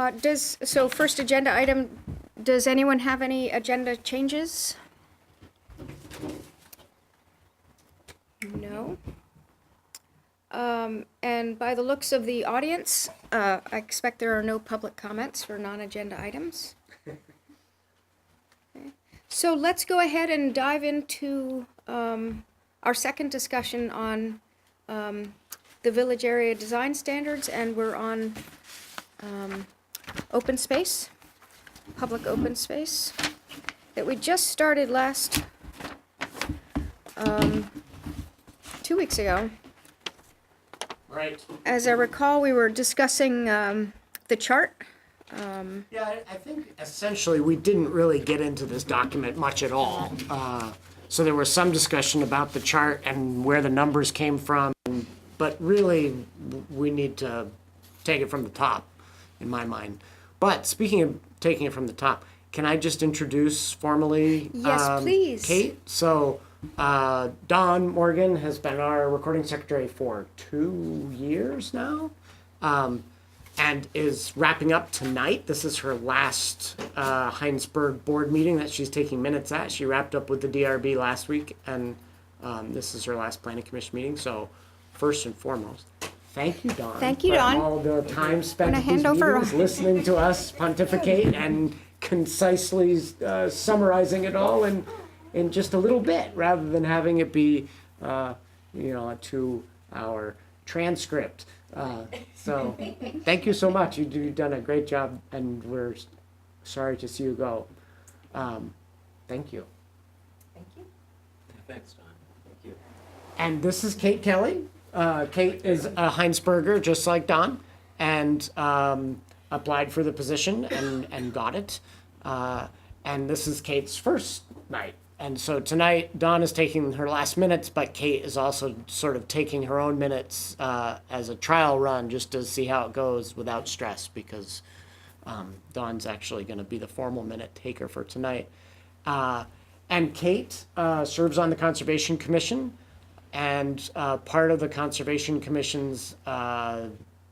So first agenda item, does anyone have any agenda changes? No. And by the looks of the audience, I expect there are no public comments for non-agenda items. Okay. So let's go ahead and dive into our second discussion on the village area design standards, and we're on open space, public open space, that we just started last 2 weeks ago. Right. As I recall, we were discussing the chart. Yeah, I think essentially we didn't really get into this document much at all. So there was some discussion about the chart and where the numbers came from, but really we need to take it from the top, in my mind. But speaking of taking it from the top, can I just introduce formally Yes, please. Kate? So Dawn Morgan has been our recording secretary for 2 years now, and is wrapping up tonight. This is her last Hinesburg board meeting that she's taking minutes at. She wrapped up with the DRB last week, and this is her last planning commission meeting. So first and foremost, thank you, Dawn. Thank you, for Dawn. all the time spent at hand these over- meetings, listening to us pontificate and concisely summarizing it all in just a little bit, rather than having it be, a 2-hour transcript. So thank you so much. You've done a great job, and we're sorry to see you go. Thank you. Thank you. Thanks, Don. Thank you. And this is Kate Kelly. Kate is a Hinesburger, just like Don, and applied for the position and got it. And this is Kate's first night. And so tonight, Dawn is taking her last minutes, but Kate is also sort of taking her own minutes as a trial run, just to see how it goes without stress, because Dawn's actually going to be the formal minute taker for tonight. And Kate serves on the Conservation Commission, and part of the Conservation Commission's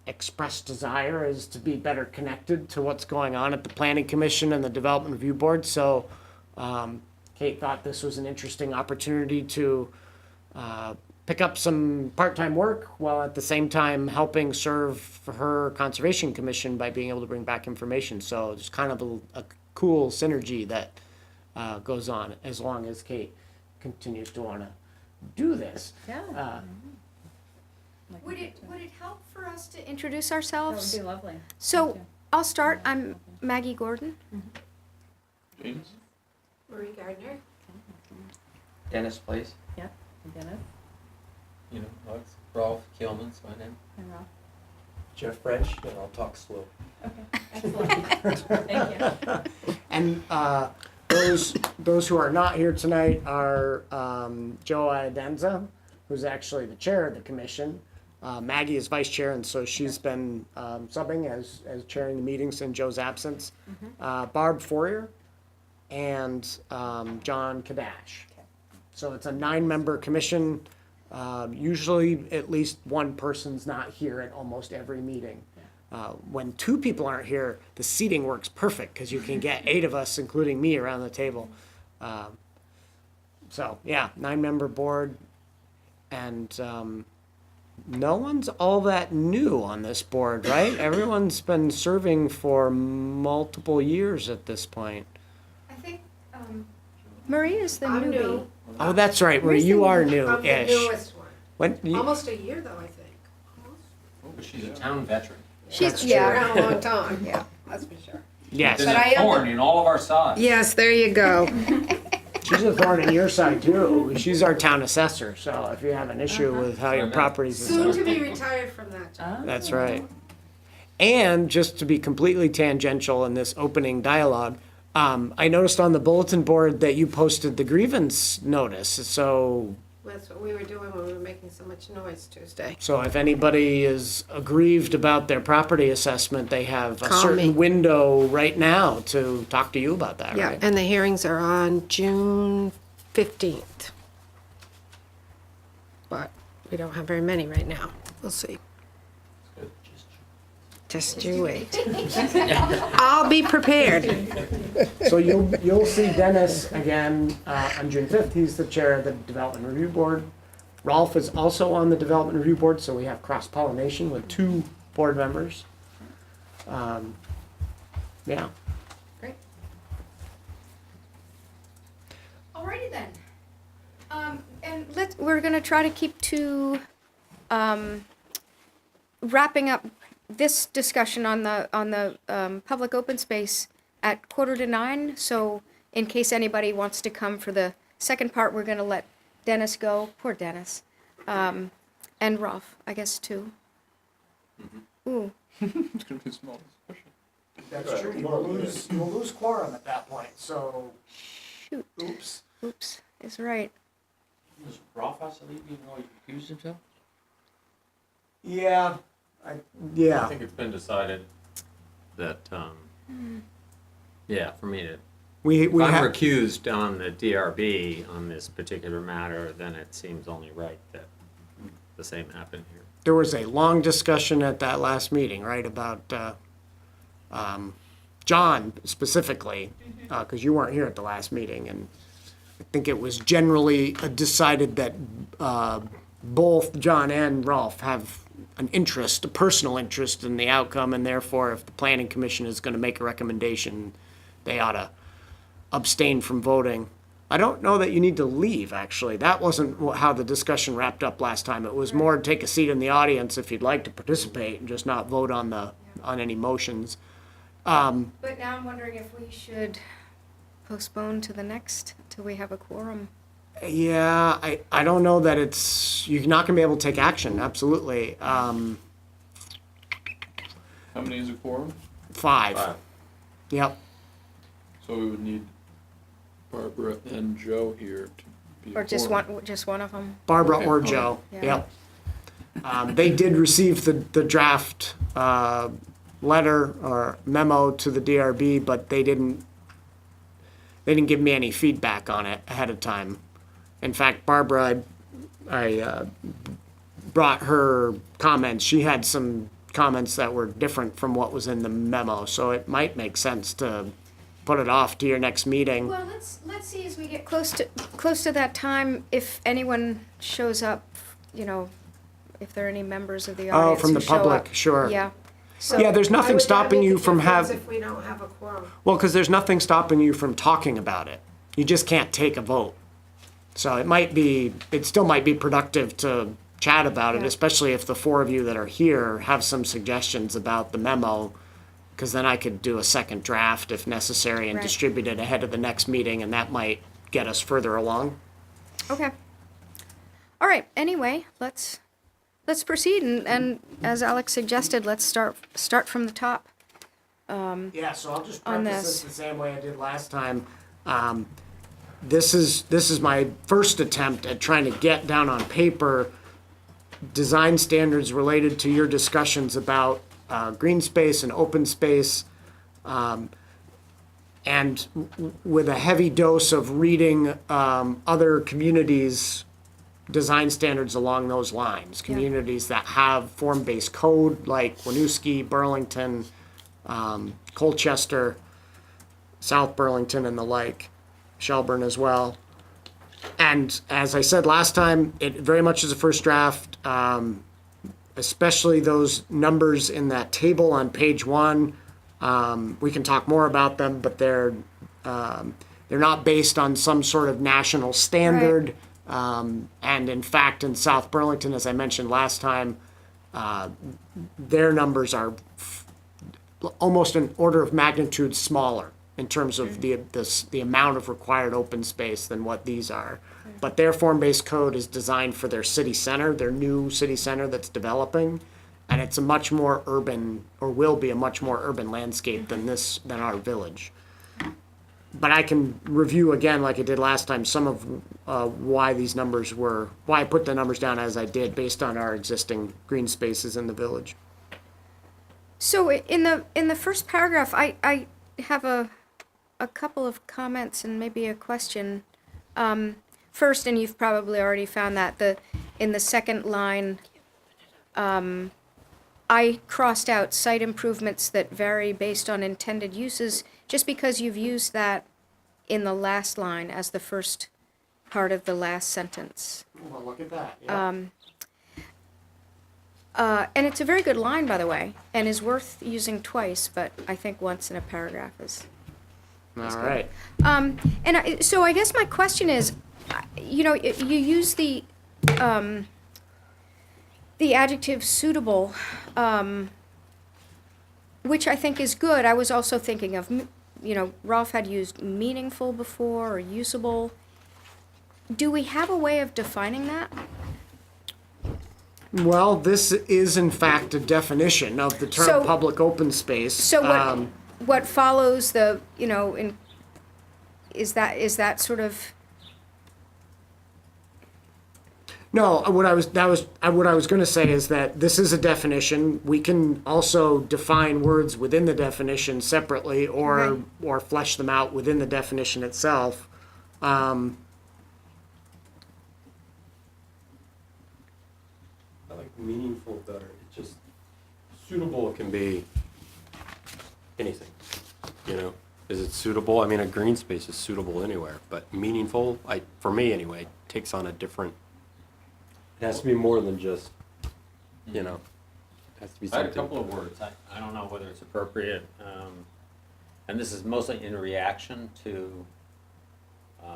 expressed desire is to be better connected to what's going on at the Planning Commission and the Development Review Board. So Kate thought this was an interesting opportunity to pick up some part-time work while at the same time helping serve her Conservation Commission by being able to bring back information. So there's kind of a cool synergy that goes on as long as Kate continues to want to do this. Yeah. Would it help for us to introduce That ourselves? would be lovely. So Thank you. I'll start. I'm Maggie Gordon. James? Marie Gardner. Dennis, please. Yeah, and Dennis, You know, it's Rolf Kielman's my name. and Ralph. Jeff French, and I'll talk slow. Okay, excellent. Thank you. And those who are not here tonight are Joe Iadenza, who's actually the chair of the commission. Maggie is vice chair, and so she's been subbing as chairing the meetings in Joe's absence. Barb Fourier and John Kadash. So it's a 9-member commission. Usually at least one person's not here at almost every meeting. When 2 people aren't here, the seating works perfect because you can get 8 of us, including me, around the table. So yeah, 9-member board, and no one's all that new on this board, right? Everyone's been serving for multiple years at this point. I think Marie is the I'm newbie. new. Oh, that's right, Marie, you are I'm the new-ish. newest one. When, you, Almost a year though, I think. Oh, but she's a town veteran. She's Been around a long time, yeah, that's for sure. yes, There's But I a am thorn in all of our sides. Yes, there you go. she's a thorn in your side too. She's our town assessor, so if you have an issue with how your property's Soon assessed. to be retired from that job. That's right. And just to be completely tangential in this opening dialogue, I noticed on the bulletin board that you posted the grievance notice. So That's what we were doing when we were making so much noise Tuesday. if anybody is aggrieved about their property assessment, they have a Call certain me. window right now to talk to you about that, Yeah, right? and the hearings are on June 15th. But we don't have very many right now. We'll see. Just you wait. I'll be prepared. So you'll see Dennis again on June 5th. He's the chair of the Development Review Board. Rolf is also on the Development Review Board, so we have cross-pollination with 2 board members. Yeah. Great. Alrighty then. And we're gonna try to keep to, wrapping up this discussion on the public open space at 8:45. So in case anybody wants to come for the second part, we're gonna let Dennis go. Poor Dennis. And Rolf, I guess, too. Ooh. It's gonna be a small discussion. That's true. You'll lose quorum at that point, so Shoot. Oops, is right. Does Rolf have to leave even though he recused himself? yeah. I Yeah. think it's been decided that, yeah, for me to, We if I'm have recused on the DRB on this particular matter, then it seems only right that the same happen here. there was a long discussion at that last meeting, right, about John specifically, because you weren't here at the last meeting, and I think it was generally decided that both John and Rolf have an interest, a personal interest in the outcome, and therefore, if the planning commission is going to make a recommendation, they ought to abstain from voting. I don't know that you need to leave, actually. That wasn't how the discussion wrapped up last time. It was more take a seat in the audience if you'd like to participate and just not vote on any motions. But now I'm wondering if we should postpone to the next, till we have a quorum. Yeah, I don't know that you're not gonna be able to take action, absolutely. How many is a quorum? 5. Yep. So we would need Barbara and Joe here to be a Or just quorum. one of them. Barbara Okay. or Joe, Yeah. yep. They did receive the draft letter or memo to the DRB, but they didn't give me any feedback on it ahead of time. In fact, Barbara, I brought her comments. She had some comments that were different from what was in the memo, so it might make sense to put it off to your next meeting. Well, let's see as we get close to that time, if anyone shows up, if there are any members of the Oh, audience from the who show public, up. sure. Yeah. So, Yeah, there's nothing stopping you from If we don't have a quorum. Well, because there's nothing stopping you from talking about it. You just can't take a vote. So it still might be productive to chat about it, Yeah. especially if the 4 of you that are here have some suggestions about the memo, because then I could do a second draft if necessary and Right. distribute it ahead of the next meeting, and that might get us further along. Okay. All right, anyway, let's proceed, and as Alex suggested, let's start from the top. Yeah, so I'll just On preface this. this the same way I did last time. This is my first attempt at trying to get down on paper design standards related to your discussions about green space and open space, and with a heavy dose of reading other communities' design standards along those lines. Communities that have form-based code like Winooski, Burlington, Colchester, South Burlington, and the like, Shelburne as well. And as I said last time, it very much is a first draft, especially those numbers in that table on page 1. We can talk more about them, but they're not based on some sort of national standard. And in fact, in South Burlington, as I mentioned last time, their numbers are almost an order of magnitude smaller in terms of the amount of required open space than what these are. But their form-based code is designed for their city center, their new city center that's developing, and it's a much more urban, or will be a much more urban landscape than our village. But I can review again, like I did last time, some of why I put the numbers down as I did based on our existing green spaces in the village. So in the first paragraph, I have a couple of comments and maybe a question. First, and you've probably already found that in the second line, I crossed out site improvements that vary based on intended uses, just because you've used that in the last line as the first part of the last sentence. Well, look at that. And it's a very good line, by the way, and is worth using twice, but I think once in a paragraph is. All right. So I guess my question is, you use the adjective suitable, which I think is good. I was also thinking of, Rolf had used meaningful before, or usable. Do we have a way of defining that? Well, this is in fact a definition of the term So- public open space. So what follows the, is that sort of, No, what I was going to say is that this is a definition. We can also define words within the definition separately, or flesh them out within the definition itself. I like meaningful better. It just, suitable can be anything, you know? Is it suitable? I mean, a green space is suitable anywhere, but meaningful, for me anyway, takes on a different, it has to be more than just, you know, it has to be I had a something. couple of words, I don't know whether it's appropriate, and this is mostly in reaction to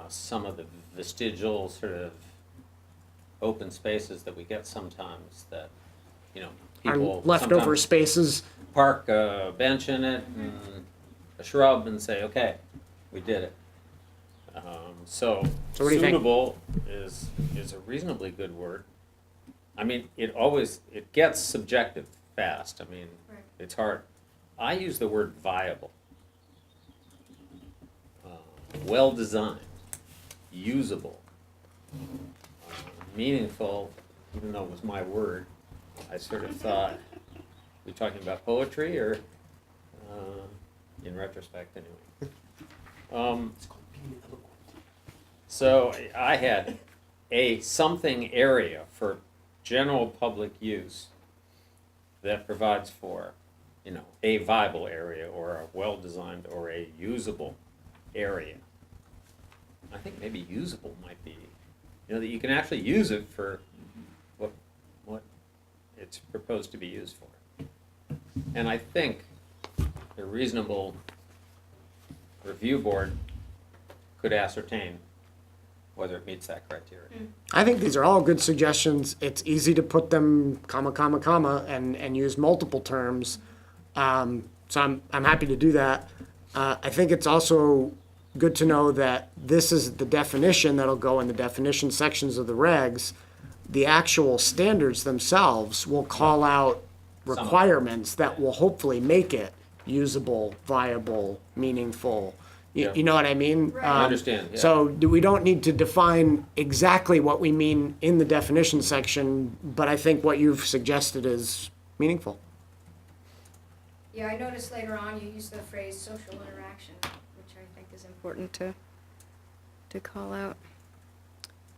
some of the vestigial sort of open spaces that we get sometimes that, Our people leftover sometimes spaces. park a bench in it and a shrub and say, okay, we did it. So So what do you think? suitable is a reasonably good word. I mean, it gets subjective fast. I mean, it's hard. I use the word viable. Well-designed, usable, meaningful, even though it was my word. I sort of thought, we talking about poetry or, in retrospect anyway. So I had a something area for general public use that provides for, a viable area or a well-designed or a usable area. I think maybe usable might be, that you can actually use it for what it's proposed to be used for. And I think a reasonable review board could ascertain whether it meets that criteria. I think these are all good suggestions. It's easy to put them comma, comma, comma, and use multiple terms. So I'm happy to do that. I think it's also good to know that this is the definition that'll go in the definition sections of the regs. The actual standards themselves will call out requirements that will hopefully make it usable, viable, meaningful. Yeah. You know what I mean? I understand, yeah. So we don't need to define exactly what we mean in the definition section, but I think what you've suggested is meaningful. Yeah, I noticed later on you use the phrase social interaction, which I think is important to call out.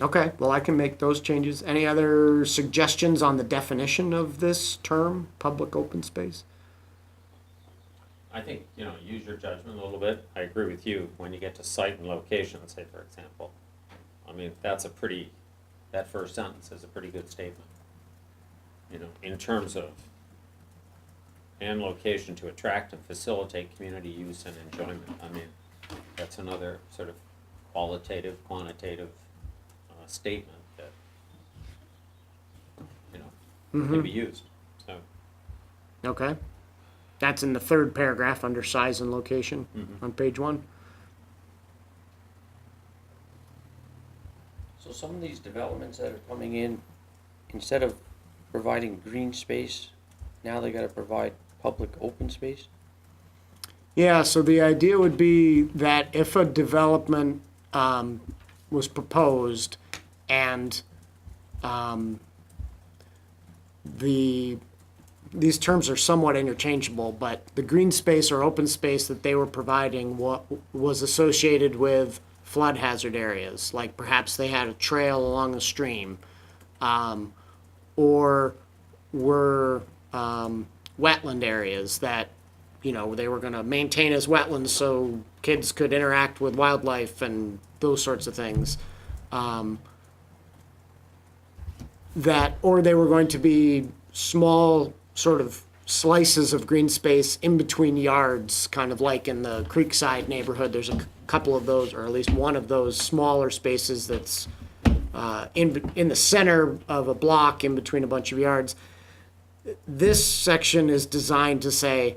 Okay, well, I can make those changes. Any other suggestions on the definition of this term, public open space? I think, use your judgment a little bit. I agree with you. When you get to site and location, say for example, I mean, that first sentence is a pretty good statement. In terms of and location to attract and facilitate community use and enjoyment. I mean, that's another sort of qualitative, quantitative statement that, can be used. So, Okay. That's in the third paragraph under size and location on page 1. So some of these developments that are coming in, instead of providing green space, now they gotta provide public open space? Yeah, so the idea would be that if a development was proposed and these terms are somewhat interchangeable, but the green space or open space that they were providing was associated with flood hazard areas, like perhaps they had a trail along a stream, or were wetland areas that, you know, they were gonna maintain as wetlands so kids could interact with wildlife and those sorts of things. That, or they were going to be small sort of slices of green space in between yards, kind of like in the Creekside neighborhood. There's a couple of those, or at least one of those smaller spaces that's in the center of a block in between a bunch of yards. This section is designed to say,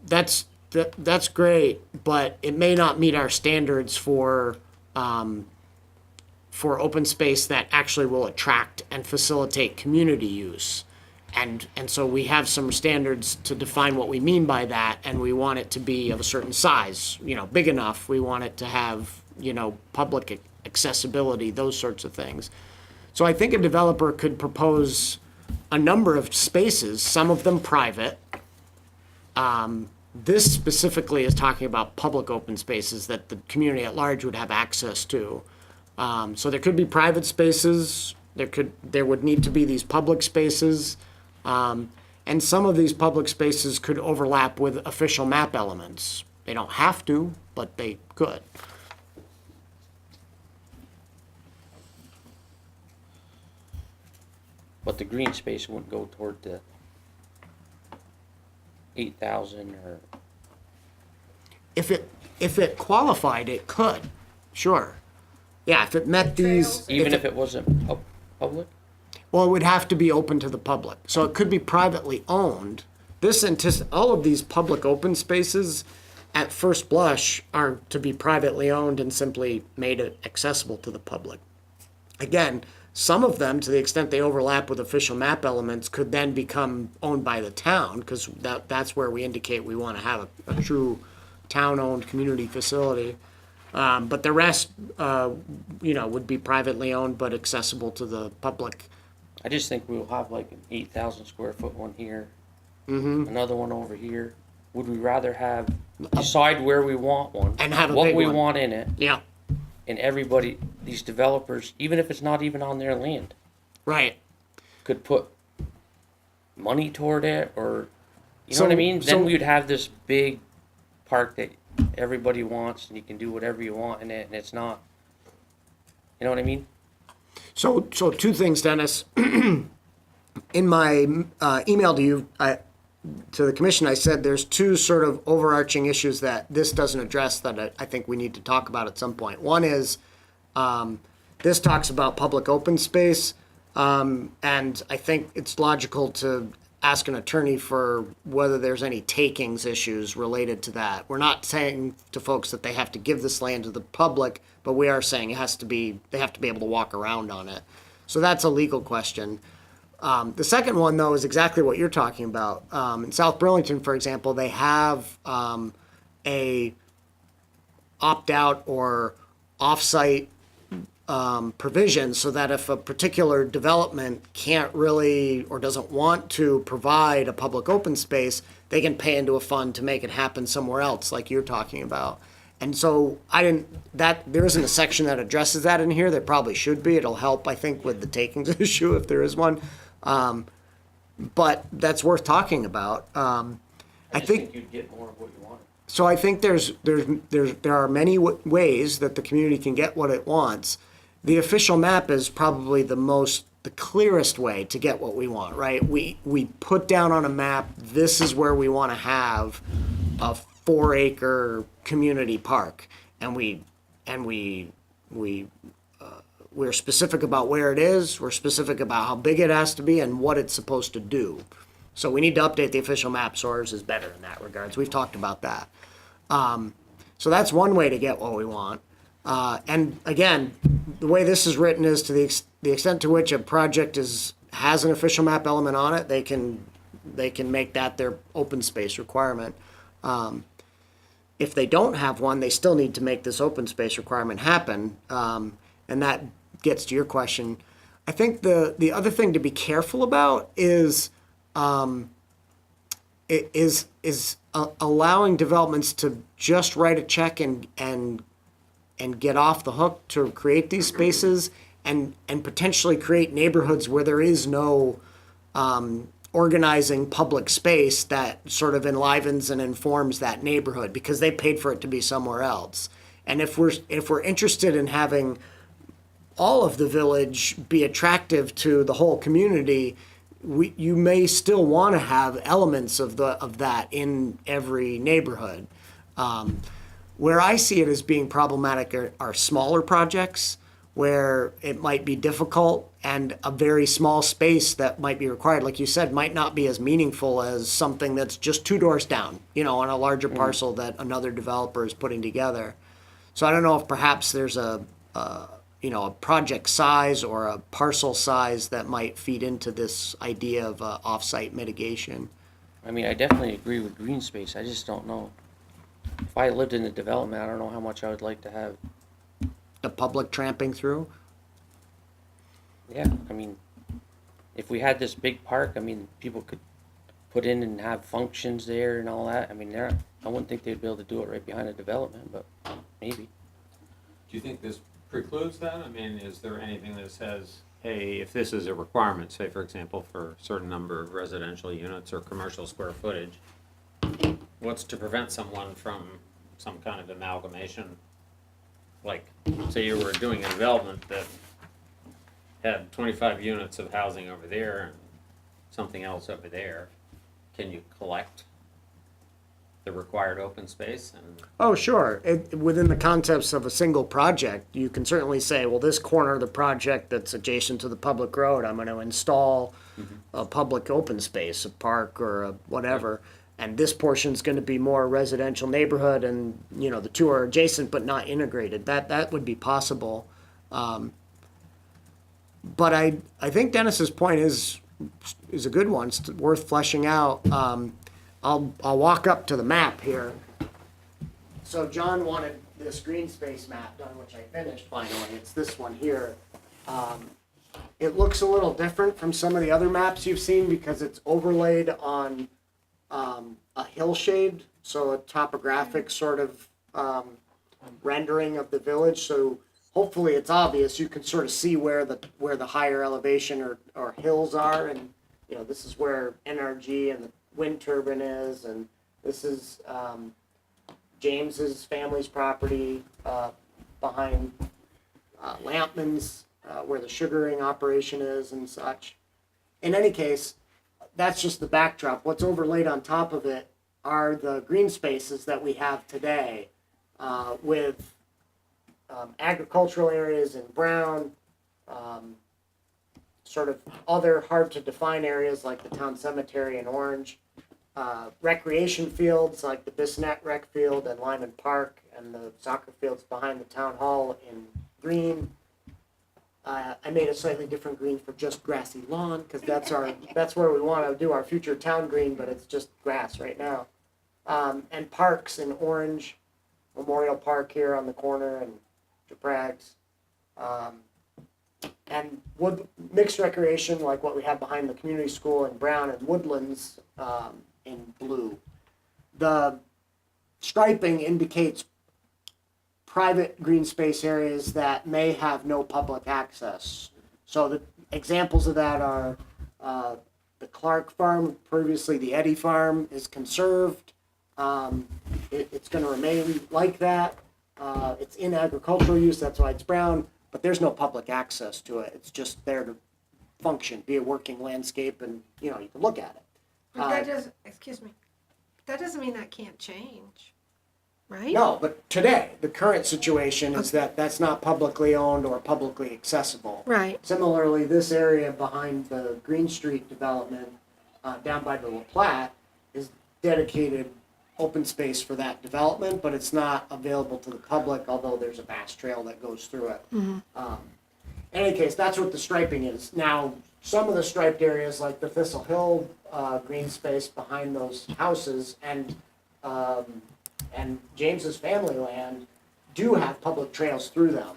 that's great, but it may not meet our standards for open space that actually will attract and facilitate community use. And so we have some standards to define what we mean by that, and we want it to be of a certain size, you know, big enough. We want it to have, you know, public accessibility, those sorts of things. So I think a developer could propose a number of spaces, some of them private. This specifically is talking about public open spaces that the community at large would have access to. So there could be private spaces, there would need to be these public spaces, and some of these public spaces could overlap with official map elements. They don't have to, but they could. But the green space wouldn't go toward the 8,000 or, If it qualified, it could, sure. Yeah, if it met these. even if it wasn't public? Well, it would have to be open to the public. So it could be privately owned. All of these public open spaces at first blush are to be privately owned and simply made accessible to the public. Again, some of them, to the extent they overlap with official map elements, could then become owned by the town, because that's where we indicate we want to have a true town-owned community facility. But the rest, you know, would be privately owned but accessible to the public. I just think we'll have like an 8,000 square foot one here, another one over here. Would we rather decide where we want one, And have a what big we one. want in it, Yeah, and everybody, these developers, even if it's not even on their land, right. could put money toward it, or, you know what I mean? So- Then we'd have this big park that everybody wants, and you can do whatever you want in it, and it's not, you know what I mean? So two things, Dennis. In my email to you, to the commission, I said there's two sort of overarching issues that this doesn't address that I think we need to talk about at some point. One is this talks about public open space, and I think it's logical to ask an attorney for whether there's any takings issues related to that. We're not saying to folks that they have to give this land to the public, but we are saying they have to be able to walk around on it. So that's a legal question. The second one, though, is exactly what you're talking about. In South Burlington, for example, they have a opt-out or off-site provision so that if a particular development can't really or doesn't want to provide a public open space, they can pay into a fund to make it happen somewhere else, like you're talking about. And so there isn't a section that addresses that in here. There probably should be. It'll help, I think, with the takings issue if there is one. But that's worth talking about. I just think you'd get more of what you want. So I think there are many ways that the community can get what it wants. The official map is probably the clearest way to get what we want, right? We put down on a map, this is where we want to have a 4-acre community park, and we're specific about where it is, we're specific about how big it has to be and what it's supposed to do. So we need to update the official map, so ours is better in that regards. We've talked about that. So that's one way to get what we want. And again, the way this is written is to the extent to which a project has an official map element on it, they can make that their open space requirement. If they don't have one, they still need to make this open space requirement happen. And that gets to your question. I think the other thing to be careful about is allowing developments to just write a check and get off the hook to create these spaces and potentially create neighborhoods where there is no organizing public space that sort of enlivens and informs that neighborhood because they paid for it to be somewhere else. And if we're interested in having all of the village be attractive to the whole community, you may still want to have elements of that in every neighborhood. Where I see it as being problematic are smaller projects where it might be difficult and a very small space that might be required, like you said, might not be as meaningful as something that's just 2 doors down, on a larger parcel that another developer is putting together. So I don't know if perhaps there's a project size or a parcel size that might feed into this idea of off-site mitigation. I mean, I definitely agree with green space, I just don't know. If I lived in the development, I don't know how much I would like to have. The public tramping through? Yeah, I mean, if we had this big park, I mean, people could put in and have functions there and all that. I mean, I wouldn't think they'd be able to do it right behind a development, but maybe. Do you think this precludes that? I mean, is there anything that says, hey, if this is a requirement, say for example, for a certain number of residential units or commercial square footage, what's to prevent someone from some kind of amalgamation? Like, say you were doing a development that had 25 units of housing over there and something else over there, can you collect the required open space? And Oh, sure. Within the context of a single project, you can certainly say, well, this corner of the project that's adjacent to the public road, I'm going to install a public open space, a park or a whatever. And this portion's going to be more residential neighborhood, and the two are adjacent but not integrated. That would be possible. But I think Dennis's point is a good one. It's worth fleshing out. I'll walk up to the map here. So John wanted this green space map done, which I finished finally. It's this one here. It looks a little different from some of the other maps you've seen because it's overlaid on a hillshade, so a topographic sort of rendering of the village. So hopefully it's obvious. You can sort of see where the higher elevation or hills are, and this is where NRG and the wind turbine is, and this is James's family's property behind Lampman's, where the sugaring operation is and such. In any case, that's just the backdrop. What's overlaid on top of it are the green spaces that we have today, with agricultural areas in brown, sort of other hard to define areas like the town cemetery in orange, recreation fields like the Bisnet Rec Field and Lyman Park, and the soccer fields behind the town hall in green. I made a slightly different green for just grassy lawn because that's where we want to do our future town green, but it's just grass right now. And parks in orange, Memorial Park here on the corner, and Japrags. And mixed recreation like what we have behind the community school in brown, and woodlands in blue. The striping indicates private green space areas that may have no public access. So the examples of that are the Clark Farm, previously the Eddy Farm, is conserved. It's going to remain like that. It's in agricultural use, that's why it's brown, but there's no public access to it. It's just there to function, be a working landscape, and you can look at it. But that doesn't, excuse me, that doesn't mean that can't change, right? No, but today, the current situation is that that's not publicly owned or publicly accessible. Right. Similarly, this area behind the Green Street development, down by the La Platte, is dedicated open space for that development, but it's not available to the public, although there's a vast trail that goes through it. In any case, that's what the striping is. Now, some of the striped areas, like the Thistle Hill green space behind those houses, and James's family land, do have public trails through them.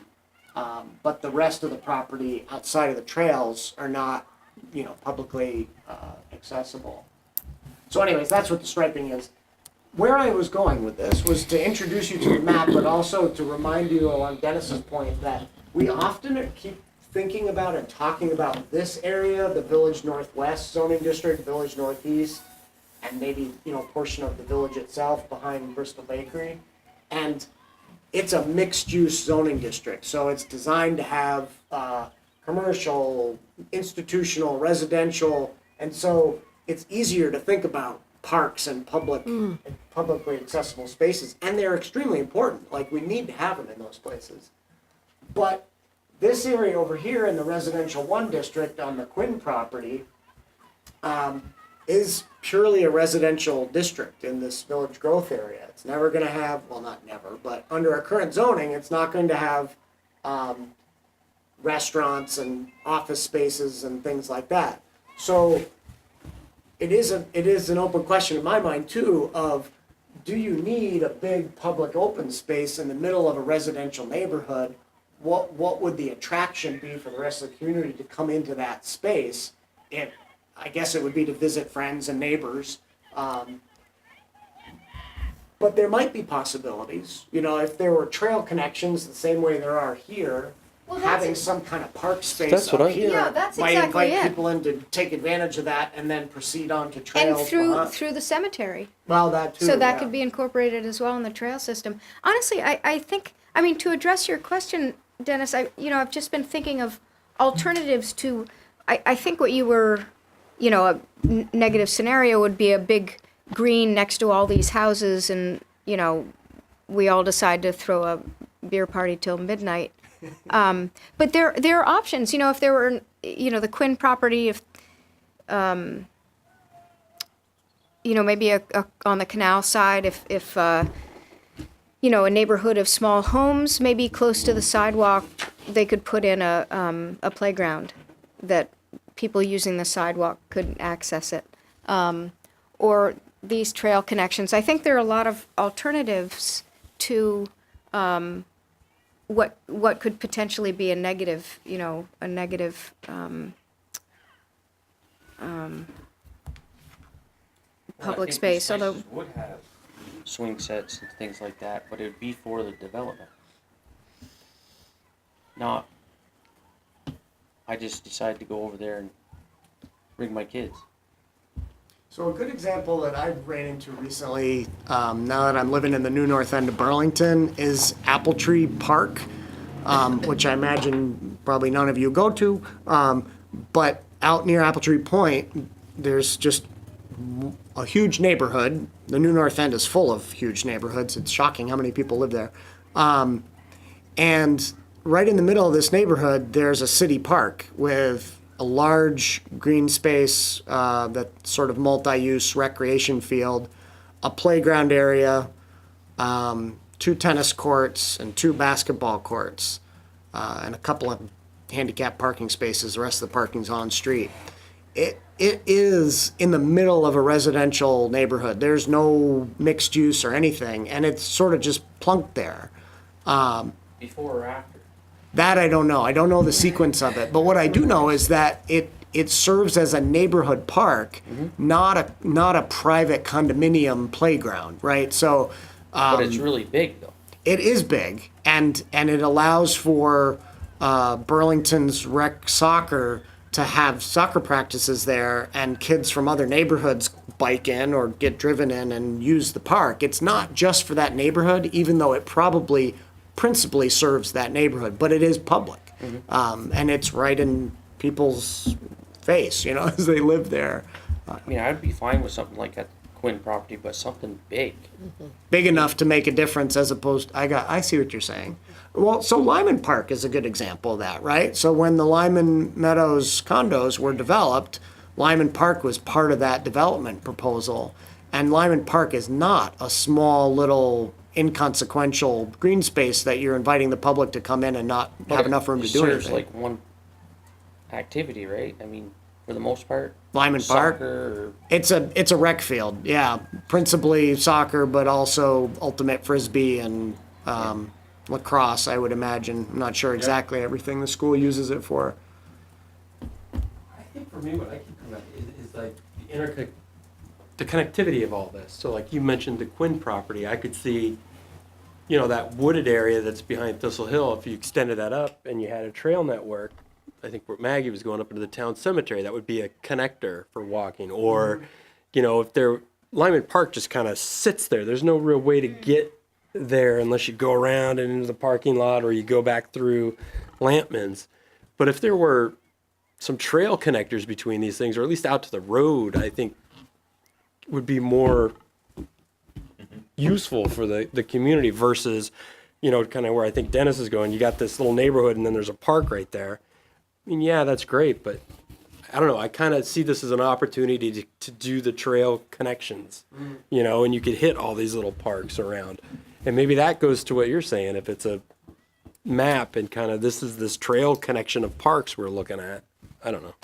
But the rest of the property outside of the trails are not, publicly accessible. So anyways, that's what the striping is. Where I was going with this was to introduce you to the map, but also to remind you along Dennis's point that we often keep thinking about and talking about this area, the Village Northwest zoning district, Village Northeast, and maybe, you know, a portion of the village itself behind Bristol Bakery. And it's a mixed-use zoning district, so it's designed to have commercial, institutional, residential, and so it's easier to think about parks and publicly accessible spaces, and they're extremely important. Like, we need to have them in those places. But this area over here in the residential 1 district on the Quinn property is purely a residential district in this village growth area. It's never going to have, well, not never, but under our current zoning, it's not going to have restaurants and office spaces and things like that. So it is an open question in my mind too of, do you need a big public open space in the middle of a residential neighborhood? What would the attraction be for the rest of the community to come into that space? I guess it would be to visit friends and neighbors. But there might be possibilities, you know, if there were trail connections the same way there are here, Well, having some kind of park space That's what up I- here Yeah, that's might exactly invite it. people in to take advantage of that and then proceed on to And trails through behind. the cemetery. Well, that too. So that yeah. could be incorporated as well in the trail system. Honestly, I think, I mean, to address your question, Dennis, I've just been thinking of alternatives to, I think what you were, you know, a negative scenario would be a big green next to all these houses and, you know, we all decide to throw a beer party till midnight. But there are options, you know, if there were, you know, the Quinn property, if, you know, maybe on the canal side, if you know, a neighborhood of small homes, maybe close to the sidewalk, they could put in a playground that people using the sidewalk could access it. Or these trail connections. I think there are a lot of alternatives to what could potentially be a negative, you know, Well, I public think space, these although. places would have swing sets and things like that, but it would be for the development. Not, I just decided to go over there and bring my kids. So a good example that I've ran into recently, now that I'm living in the new north end of Burlington, is Apple Tree Park, which I imagine probably none of you go to. But out near Apple Tree Point, there's just a huge neighborhood. The new north end is full of huge neighborhoods. It's shocking how many people live there. And right in the middle of this neighborhood, there's a city park with a large green space, that sort of multi-use recreation field, a playground area, 2 tennis courts and 2 basketball courts, and a couple of handicap parking spaces. The rest of the parking's on street. It is in the middle of a residential neighborhood. There's no mixed use or anything, and it's sort of just plunked there. Before or after? That I don't know. I don't know the sequence of it. But what I do know is that it serves as a neighborhood park, not a private condominium playground, right? So But it's really big though. it is big, and it allows for Burlington's rec soccer to have soccer practices there, and kids from other neighborhoods bike in or get driven in and use the park. It's not just for that neighborhood, even though it probably principally serves that neighborhood, but it is public. And it's right in people's face, you know, as they live there. I mean, I'd be fine with something like that Quinn property, but something big. Big enough to make a difference as opposed, I see what you're saying. Well, so Lyman Park is a good example of that, right? So when the Lyman Meadows condos were developed, Lyman Park was part of that development proposal. And Lyman Park is not a small little inconsequential green space that you're inviting the public to come in and not have enough room to do It anything. serves like one activity, right? I mean, for the most part. Lyman Park? Soccer, It's a rec field, yeah. Principally soccer, but also ultimate frisbee and lacrosse, I would imagine. I'm not sure exactly everything the school uses it for. I think for me, what I keep coming back is like the connectivity of all this. So like you mentioned the Quinn property, I could see, you know, that wooded area that's behind Thistle Hill, if you extended that up and you had a trail network, I think where Maggie was going up into the town cemetery, that would be a connector for walking. Or, you know, if there, Lyman Park just kind of sits there. There's no real way to get there unless you go around and into the parking lot or you go back through Lampman's. But if there were some trail connectors between these things, or at least out to the road, I think would be more useful for the community versus, you know, kind of where I think Dennis is going. You got this little neighborhood and then there's a park right there. I mean, yeah, that's great, but I don't know. I kind of see this as an opportunity to do the trail connections, you know, and you could hit all these little parks around. And maybe that goes to what you're saying. If it's a map and kind of this trail connection of parks we're looking at, I don't know.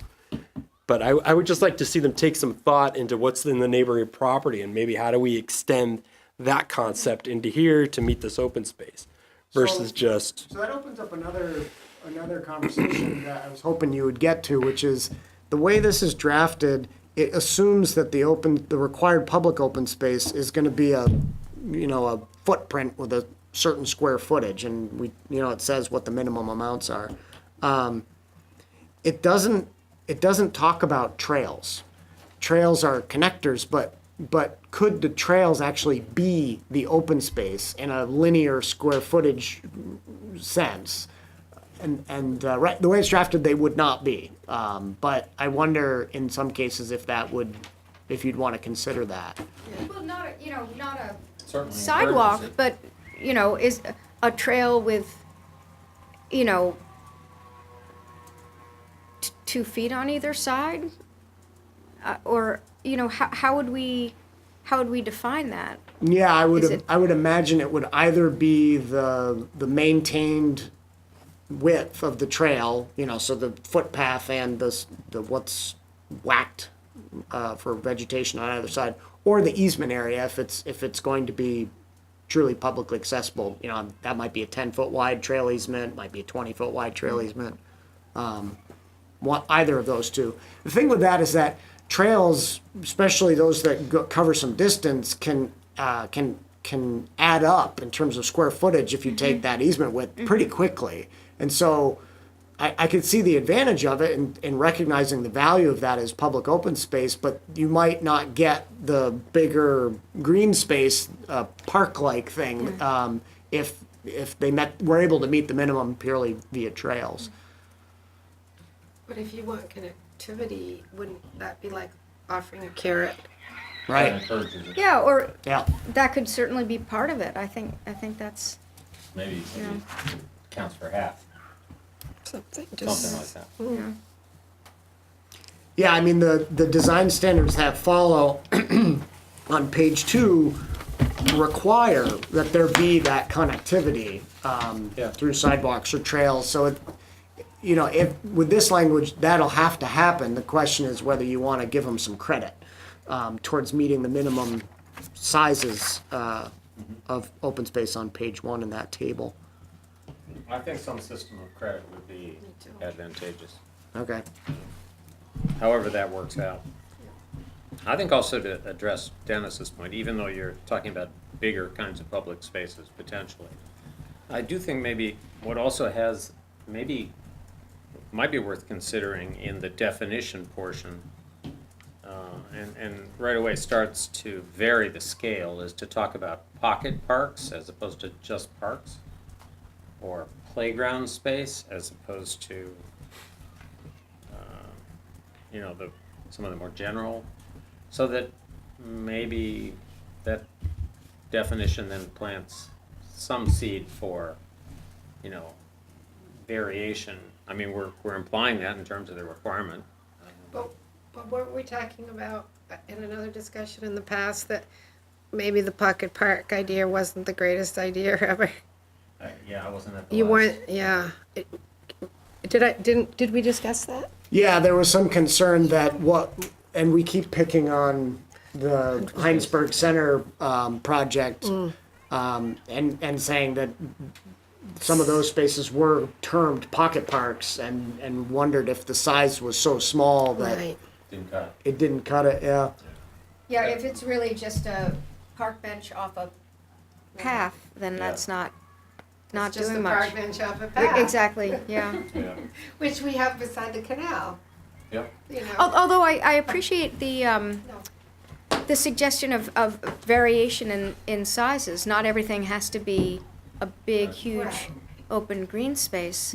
But I would just like to see them take some thought into what's in the neighboring property and maybe how do we extend that concept into here to meet this open space versus just. So that opens up another conversation that I was hoping you would get to, which is the way this is drafted, it assumes that the required public open space is gonna be a footprint with a certain square footage, and it says what the minimum amounts are. It doesn't talk about trails. Trails are connectors, but could the trails actually be the open space in a linear square footage sense? And right, the way it's drafted, they would not be. But I wonder in some cases if you'd want to consider that. Well, not a Certainly sidewalk, encourages it. but, is a trail with, 2 feet on either side? Or, how would we define that? Yeah, Is it- I would imagine it would either be the maintained width of the trail, so the footpath and the what's whacked for vegetation on either side, or the easement area if it's going to be truly publicly accessible. That might be a 10-foot wide trail easement, might be a 20-foot wide trail easement. Either of those two. The thing with that is that trails, especially those that cover some distance, can add up in terms of square footage if you take that easement width pretty quickly. And so I could see the advantage of it in recognizing the value of that as public open space, but you might not get the bigger green space park-like thing if they were able to meet the minimum purely via trails. But if you want connectivity, wouldn't that be like offering a carrot? That Right. encourages it. Yeah, or Yeah. that could certainly be part of it. I think that's, Maybe Yeah. it counts for half, Something something like that. Yeah, I mean, the design standards that follow on page 2 require that there be that connectivity through sidewalks or trails. So, if with this language, that'll have to happen. The question is whether you want to give them some credit towards meeting the minimum sizes of open space on page 1 in that table. I think some system of credit would be advantageous, Okay. however that works out. I think also to address Dennis's point, even though you're talking about bigger kinds of public spaces potentially, I do think maybe what also might be worth considering in the definition portion, and right away starts to vary the scale, is to talk about pocket parks as opposed to just parks, or playground space as opposed to, some of the more general, so that maybe that definition then plants some seed for, variation. I mean, we're implying that in terms of the requirement. But weren't we talking about in another discussion in the past that maybe the pocket park idea wasn't the greatest idea ever? Yeah, I wasn't at the You last. weren't, yeah. Did we discuss that? Yeah, there was some concern that and we keep picking on the Hinesburg Center project, and saying that some of those spaces were termed pocket parks, and wondered if the size was so small that Right. Didn't cut. it didn't cut it. Yeah. yeah, if it's really just a park bench off a path, then Yeah. that's not not It's just doing the much. park bench off a path. Exactly, yeah. Yeah. Which we have beside the canal, Yep. you know. Although I appreciate the suggestion of variation in sizes. Not everything has to be a big, huge, Right. open green space.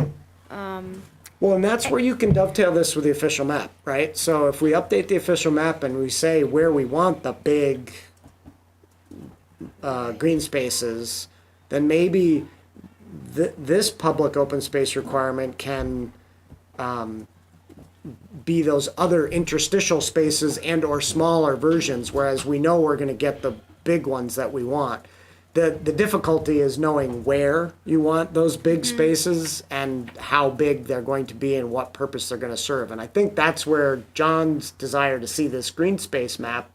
Well, and that's where you can dovetail this with the official map, right? So if we update the official map and we say where we want the big green spaces, then maybe this public open space requirement can be those other interstitial spaces and or smaller versions, whereas we know we're gonna get the big ones that we want. The difficulty is knowing where you want those big spaces and how big they're going to be and what purpose they're gonna serve. And I think that's where John's desire to see this green space map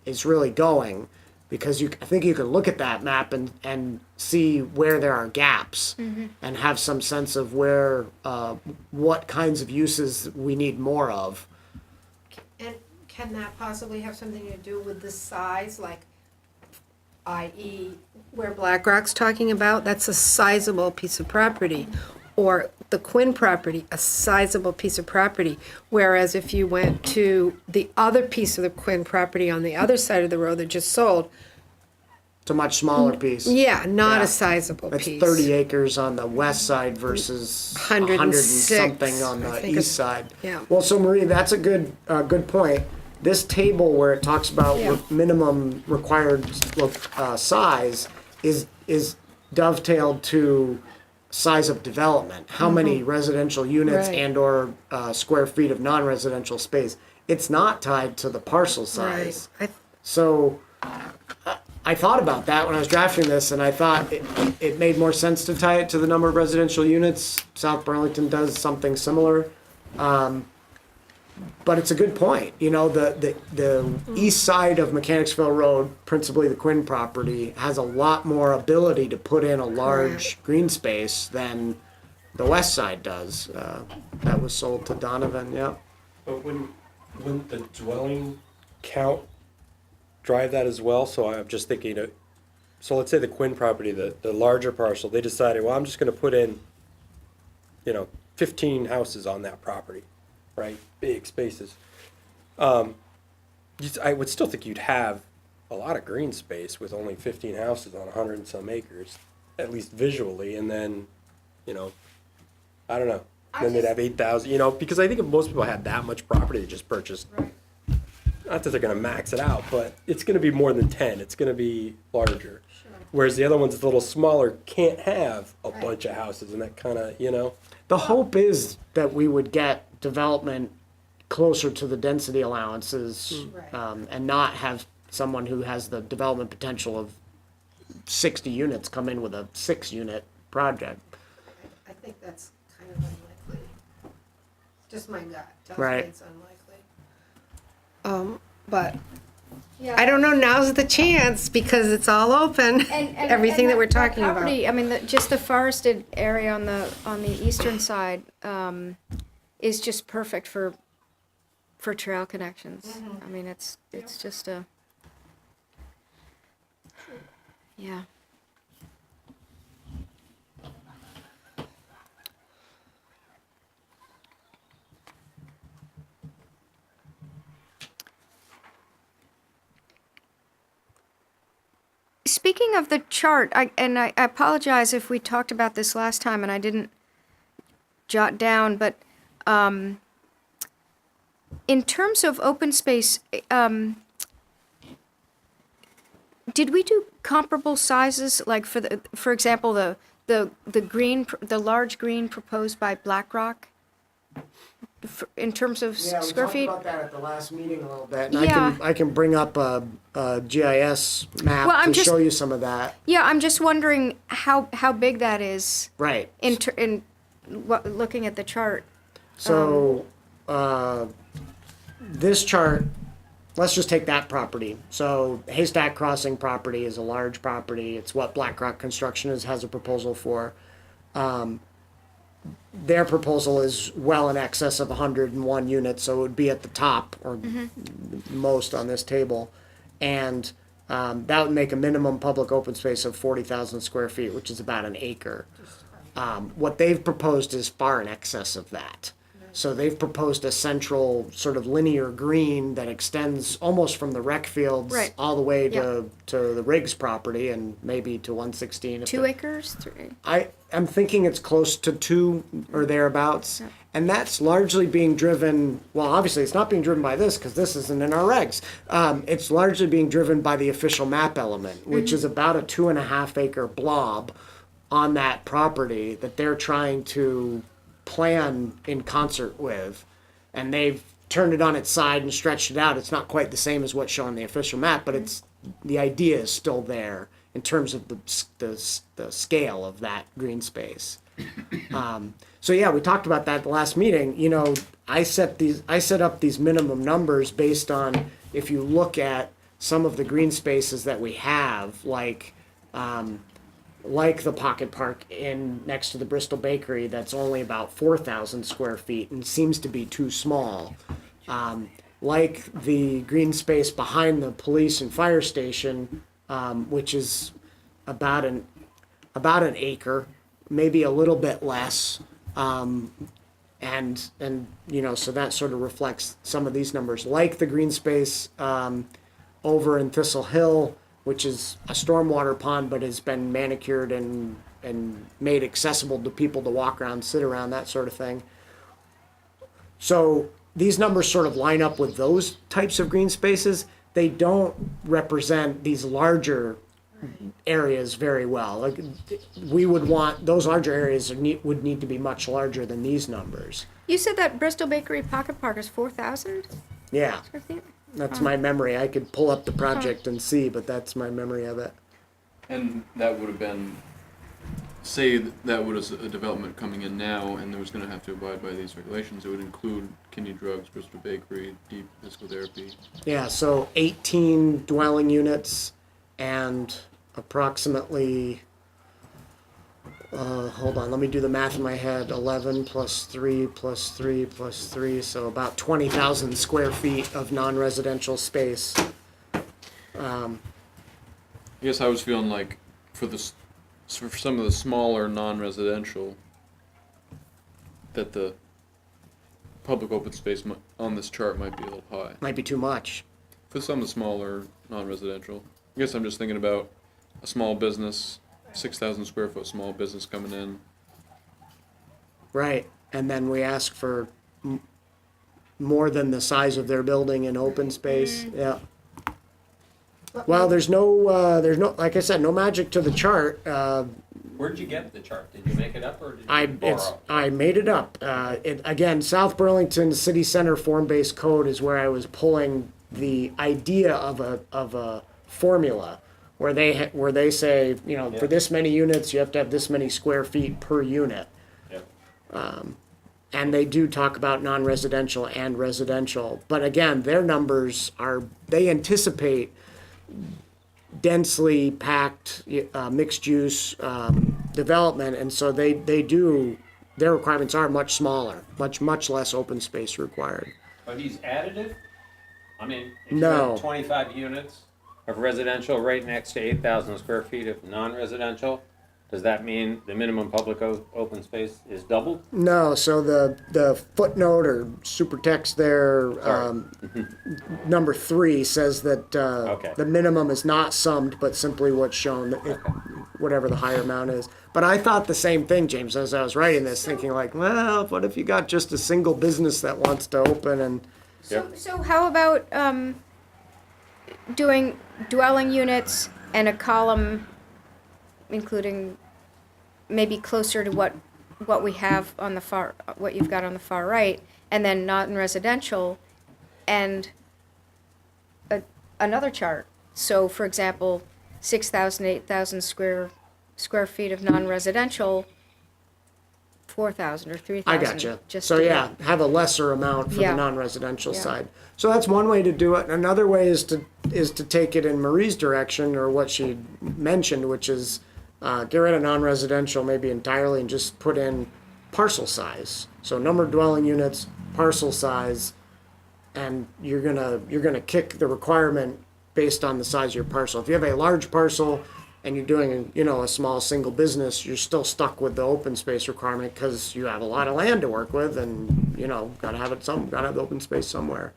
is really going. Because I think you can look at that map and see where there are gaps and have some sense of where, what kinds of uses we need more of. And can that possibly have something to do with the size, like, i.e. where BlackRock's talking about, that's a sizable piece of property, or the Quinn property, a sizable piece of property, whereas if you went to the other piece of the Quinn property on the other side of the road that just sold, It's a much smaller piece. yeah, not Yeah. a sizable That's piece. 30 acres on the west side versus 100 and 106, something on I the think east it's- side. yeah. Well, so Marie, that's a good point. This table where it talks about Yeah. minimum required size is dovetailed to size of development. How many residential units Right. and or square feet of non-residential space? It's not tied to the parcel Right. size. So I thought about that when I was drafting this, and I thought it made more sense to tie it to the number of residential units. South Burlington does something similar. But it's a good point. You know, the east side of Mechanicsville Road, principally the Quinn property, has a lot more ability to put in a large green space than the west side does. That was sold to Donovan, yeah. But wouldn't the dwelling count drive that as well? So I'm just thinking, so let's say the Quinn property, the larger parcel, they decided, well, I'm just gonna put in, 15 houses on that property, right? Big spaces. I would still think you'd have a lot of green space with only 15 houses on 100 and some acres, at least visually, and then, I don't know. Then they'd have 8,000, because I think if most people had that much property they just purchased, not that they're gonna max it out, but it's gonna be more than 10, it's gonna be larger. Whereas the other ones that's a little smaller can't have a bunch of houses, and that kinda, The hope is that we would get development closer to the density allowances, Right. and not have someone who has the development potential of 60 units come in with a 6-unit project. I think that's kind of unlikely. Just my gut tells me Right. it's unlikely. But I don't know, now's the chance because it's all open, everything that we're talking about. property, I mean, just the forested area on the eastern side is just perfect for trail connections. I mean, it's just a, yeah. Speaking of the chart, I apologize if we talked about this last time and I didn't jot down, but in terms of open space, did we do comparable sizes, like for example, the large green proposed by BlackRock? In terms of square feet? Yeah, we talked about that at the last meeting a little bit, and Yeah. I can bring up a GIS map Well, I'm to just- show you some of that. Yeah, I'm just wondering how big that is Right. looking at the chart. So, this chart, let's just take that property. So Haystack Crossing property is a large property. It's what BlackRock Construction has a proposal for. Their proposal is well in excess of 101 units, so it would be at the top or most on this table. And that would make a minimum public open space of 40,000 square feet, which is about an acre. What they've proposed is far in excess of that. So they've proposed a central sort of linear green that extends almost from the rec fields Right. all the way Yeah. to the Riggs property and maybe to 116. if 2 the- acres, 3? I'm thinking it's close to 2 or thereabouts. Yeah. And that's largely being driven, well, obviously it's not being driven by this because this isn't in our regs. It's largely being driven by the official map element, which is about a 2.5 acre blob on that property that they're trying to plan in concert with. And they've turned it on its side and stretched it out. It's not quite the same as what's shown on the official map, but it's the idea is still there in terms of the scale of that green space. So yeah, we talked about that at the last meeting. You know, I set up these minimum numbers based on if you look at some of the green spaces that we have, like the Pocket Park in next to the Bristol Bakery, that's only about 4,000 square feet and seems to be too small. Like the green space behind the police and fire station, which is about an acre, maybe a little bit less. And you know, so that sort of reflects some of these numbers. Like the green space over in Thistle Hill, which is a stormwater pond, but has been manicured and made accessible to people to walk around, sit around, that sort of thing. So these numbers sort of line up with those types of green spaces. They don't represent these larger areas very well. Like we would want those larger areas would need to be much larger than these numbers. You said that Bristol Bakery Pocket Park is 4,000 Yeah, square feet? that's my memory. I could pull up the project and see, but that's my memory of it. And that would have been, say that was a development coming in now and there was gonna have to abide by these regulations, it would include Kinney Drugs, Bristol Bakery, Deep Physical Therapy. Yeah, so 18 dwelling units and approximately, hold on, let me do the math in my head, 11 plus 3 plus 3 plus 3, so about 20,000 square feet of non-residential space. I guess I was feeling like for some of the smaller non-residential, that the public open space on this chart might be a little high. Might be too much. For some of the smaller non-residential, I guess I'm just thinking about a small business, 6,000 square foot small business coming in. Right, and then we ask for more than the size of their building in open space, yeah. Well, there's no, like I said, no magic to the chart. Where'd you get the chart? Did you make it up or did you borrow? I made it up. Again, South Burlington City Center form-based code is where I was pulling the idea of a formula where they say, you know, for Yeah. this many units, you have to have this many square feet per unit. Yep. And they do talk about non-residential and residential. But again, their numbers they anticipate densely packed, mixed-use development, and so their requirements are much smaller, much less open space required. Are these additive? I mean, if you No. have 25 units of residential right next to 8,000 square feet of non-residential, does that mean the minimum public open space is doubled? No, so the footnote or super text there, number 3 says that Okay. the minimum is not summed, but simply what's shown, whatever the higher amount is. But I thought the same thing, James, as I was writing this, thinking like, well, what if you got just a single business that wants to open and So how about doing dwelling units and a column including maybe closer to what we have on the what you've got on the far right, and then non-residential, and another chart. So, for example, 6,000, 8,000 square feet of non-residential, 4,000 or 3,000. I gotcha. Just So to yeah, have a lesser amount for Yeah. the non-residential Yeah. side. So that's one way to do it. Another way is to take it in Marie's direction, or what she mentioned, which is get rid of non-residential maybe entirely and just put in parcel size. So number of dwelling units, parcel size, and you're gonna kick the requirement based on the size of your parcel. If you have a large parcel and you're doing, a small single business, you're still stuck with the open space requirement because you have a lot of land to work with and, gotta have gotta have the open space somewhere.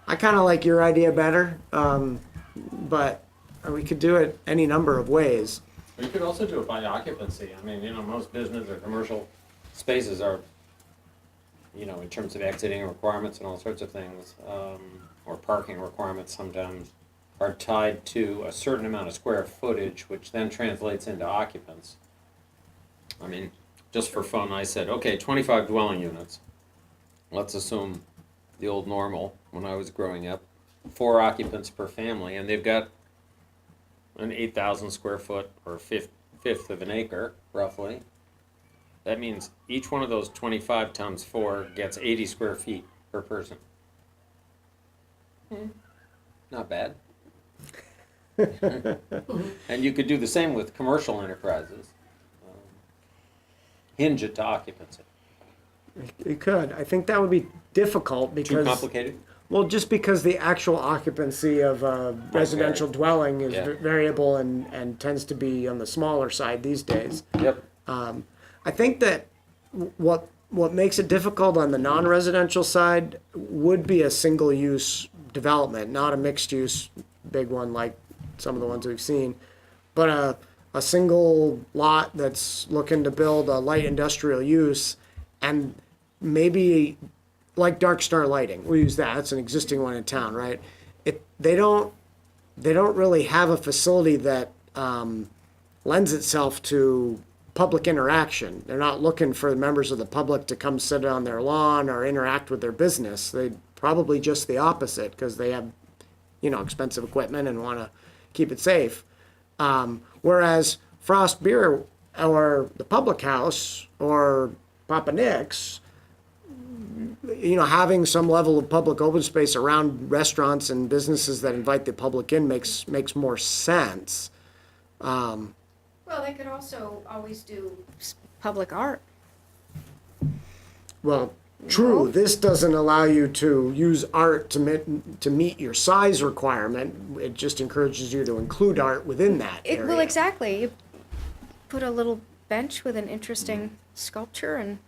I kinda like your idea better, but we could do it any number of ways. Or you could also do it by occupancy. I mean, most business or commercial spaces are, in terms of exiting requirements and all sorts of things, or parking requirements sometimes, are tied to a certain amount of square footage, which then translates into occupants. I mean, just for fun, I said, okay, 25 dwelling units. Let's assume the old normal when I was growing up, 4 occupants per family, and they've got an 8,000 square foot or fifth of an acre, roughly. That means each one of those 25 times 4 gets 80 square feet per person. Not bad. And you could do the same with commercial enterprises. Hinge it to occupancy. You could. I think that would be difficult because. Too complicated? Well, just because the actual occupancy of a residential dwelling is Yeah. variable and tends to be on the smaller side these days. Yep. I think that what makes it difficult on the non-residential side would be a single-use development, not a mixed-use big one like some of the ones we've seen, but a single lot that's looking to build a light industrial use, and maybe like Dark Star Lighting. We use that. It's an existing one in town, right? They don't really have a facility that lends itself to public interaction. They're not looking for the members of the public to come sit on their lawn or interact with their business. They probably just the opposite because they have, expensive equipment and want to keep it safe. Whereas Frost Beer or the Public House or Papa Nick's, having some level of public open space around restaurants and businesses that invite the public in makes more sense. Well, they could also always do public art. Well, true, this doesn't allow you to use art to meet your size requirement. It just encourages you to include art within that area. Well, exactly. You put a little bench with an interesting sculpture and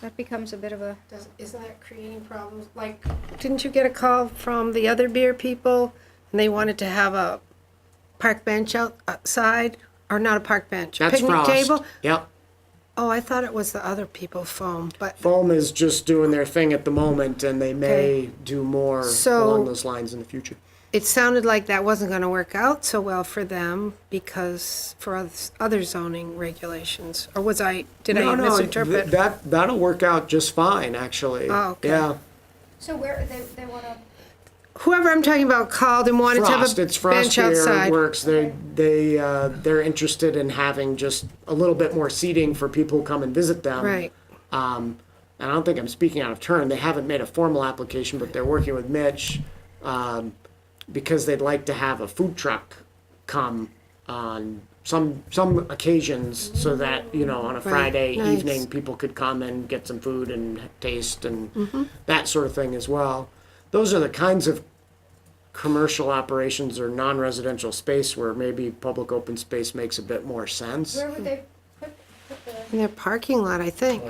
that becomes a bit of a... Isn't that creating problems? Like, didn't you get a call from the other beer people and they wanted to have a park bench outside? Or not a park bench, That's picnic Frost. table? Yep. Oh, I thought it was the other people, Foam, but Foam is just doing their thing at the moment, and they may do more So- along those lines in the future. it sounded like that wasn't gonna work out so well for them because for other zoning regulations. Or did I misinterpret? That'll work out just fine, actually. Oh, okay. Yeah. So where, they want to... Whoever I'm talking about called and wanted Frost, to have it's a Frost bench Beer outside. Works. They're interested in having just a little bit more seating for people who come and visit them. Right. And I don't think I'm speaking out of turn. They haven't made a formal application, but they're working with Mitch because they'd like to have a food truck come on some occasions so that, on a Friday nice. evening, people could come and get some food and taste and that sort of thing as well. Those are the kinds of commercial operations or non-residential space where maybe public open space makes a bit more sense. Where would they put the... In their parking lot, I think.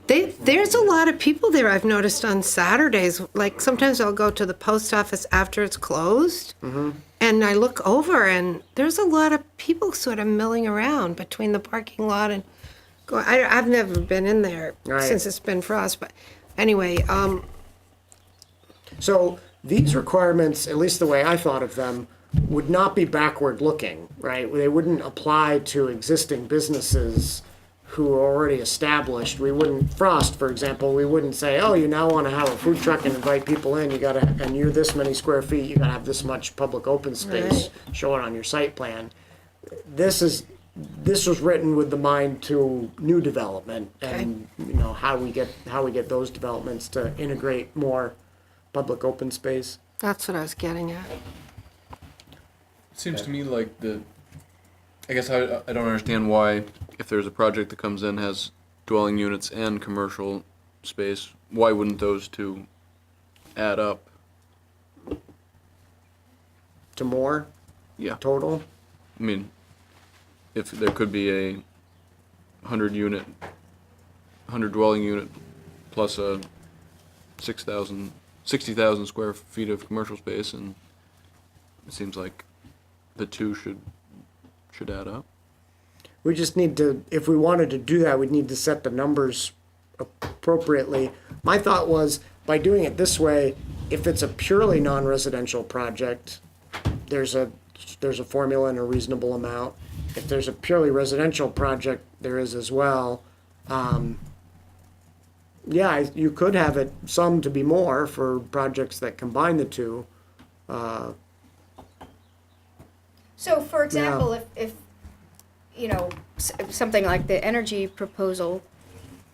There's a lot of people there I've noticed on Saturdays. Like sometimes I'll go to the post office after it's closed. And I look over and there's a lot of people sort of milling around between the parking lot and going. I've never been in there Right. since it's been Frost, but anyway, So these requirements, at least the way I thought of them, would not be backward looking, right? They wouldn't apply to existing businesses who are already established. We wouldn't, Frost, for example, we wouldn't say, oh, you now want to have a food truck and invite people in, and you're this many square feet, you gotta have this much public open space, show it on your site plan. This was written with the mind to new development and, how we get those developments to integrate more public open space. that's what I was getting at. It seems to me like I guess I don't understand why, if there's a project that comes in, has dwelling units and commercial space, why wouldn't those two add up? to more Yeah, total. I mean, if there could be a 100 dwelling unit plus a 60,000 square feet of commercial space, and it seems like the two should add up. We just need to, if we wanted to do that, we'd need to set the numbers appropriately. My thought was, by doing it this way, if it's a purely non-residential project, there's a formula and a reasonable amount. If there's a purely residential project, there is as well. Yeah, you could have it some to be more for projects that combine the two. So, for example, if you know, something like the energy proposal,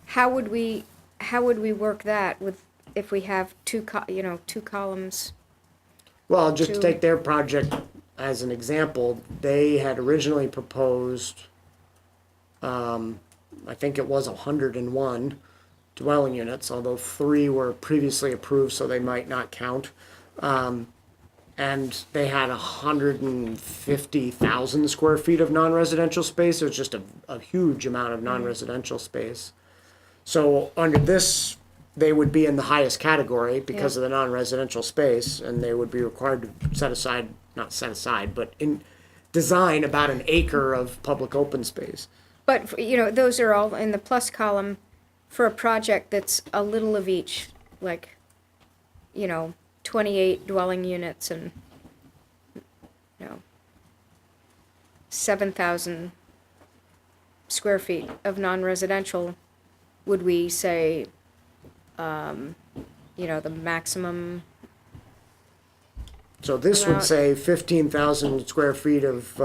how would we work that with, if we have two columns? Well, just to to- take their project as an example, they had originally proposed, I think it was 101 dwelling units, although 3 were previously approved, so they might not count. And they had 150,000 square feet of non-residential space. It was just a huge amount of non-residential space. So under this, they would be in the highest category because of the non-residential space, and they would be required to not set aside, but design about an acre of public open space. But you know, those are all in the plus column for a project that's a little of each, like, 28 dwelling units and 7,000 square feet of non-residential. Would we say, the maximum? So this would Well- say 15,000 square feet of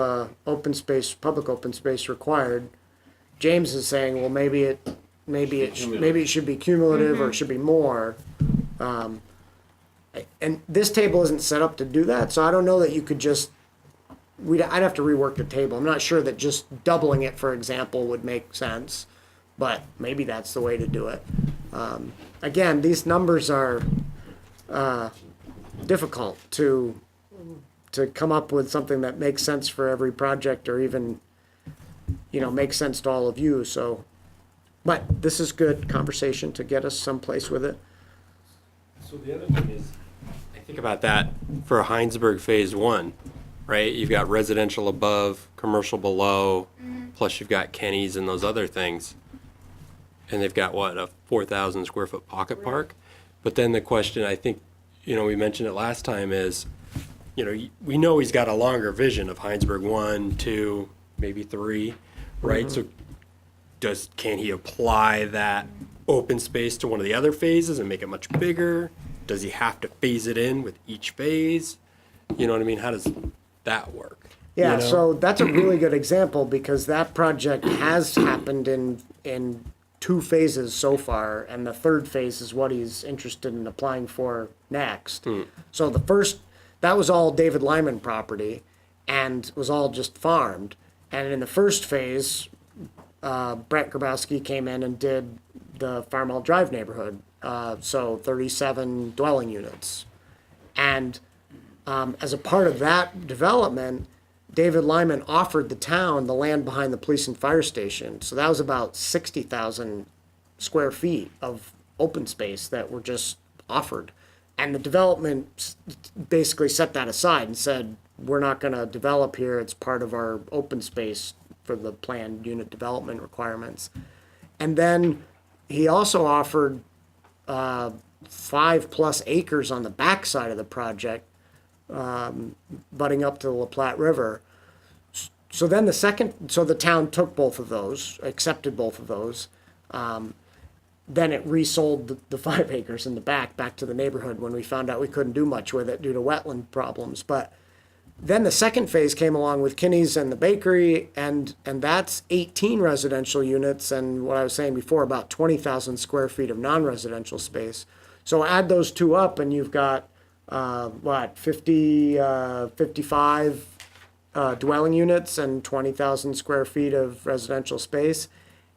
open space, public open space required. James is saying, well, maybe it should be cumulative or it should be more. And this table isn't set up to do that, so I don't know that you could just. I'd have to rework the table. I'm not sure that just doubling it, for example, would make sense, but maybe that's the way to do it. Again, these numbers are difficult to come up with something that makes sense for every project, or even makes sense to all of you. So, but this is good conversation to get us someplace with it. So the other thing is, I think about that for Hinesburg Phase 1, right? You've got residential above, commercial below, plus you've got Kenny's and those other things. And they've got, what, a 4,000 square foot pocket park? But then the question, I think, we mentioned it last time, is, we know he's got a longer vision of Hinesburg 1, 2, maybe 3, right? So can he apply that open space to one of the other phases and make it much bigger? Does he have to phase it in with each phase? You know what I mean? How does that work? Yeah, You know? so that's a really good example, because that project has happened in 2 phases so far, and the 3rd phase is what he's interested in applying for next. So that was all David Lyman property, and was all just farmed. And in the 1st phase, Brett Grabowski came in and did the Farmall Drive neighborhood, so 37 dwelling units. And as a part of that development, David Lyman offered the town the land behind the police and fire station. So that was about 60,000 square feet of open space that were just offered. And the development basically set that aside and said, we're not going to develop here. It's part of our open space for the planned unit development requirements. And then he also offered 5+ acres on the backside of the project, butting up to the La Platte River. So then the town took both of those, accepted both of those. Then it resold the 5 acres in the back to the neighborhood when we found out we couldn't do much with it due to wetland problems. But then the 2nd phase came along with Kinney's and the bakery, and that's 18 residential units, and what I was saying before, about 20,000 square feet of non-residential space. So add those 2 up, and you've got 55 dwelling units and 20,000 square feet of residential space.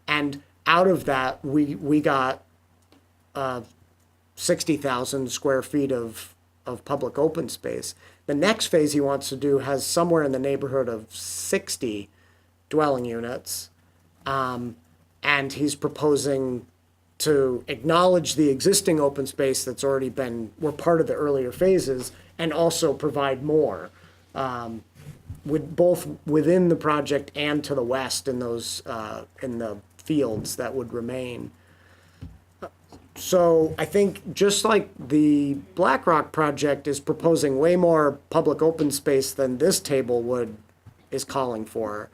And out of that, we got 60,000 square feet of public open space. The next phase he wants to do has somewhere in the neighborhood of 60 dwelling units. And he's proposing to acknowledge the existing open space that's already were part of the earlier phases, and also provide more, with both within the project and to the west in those, in the fields that would remain. So I think just like the BlackRock project is proposing way more public open space than this table is calling for,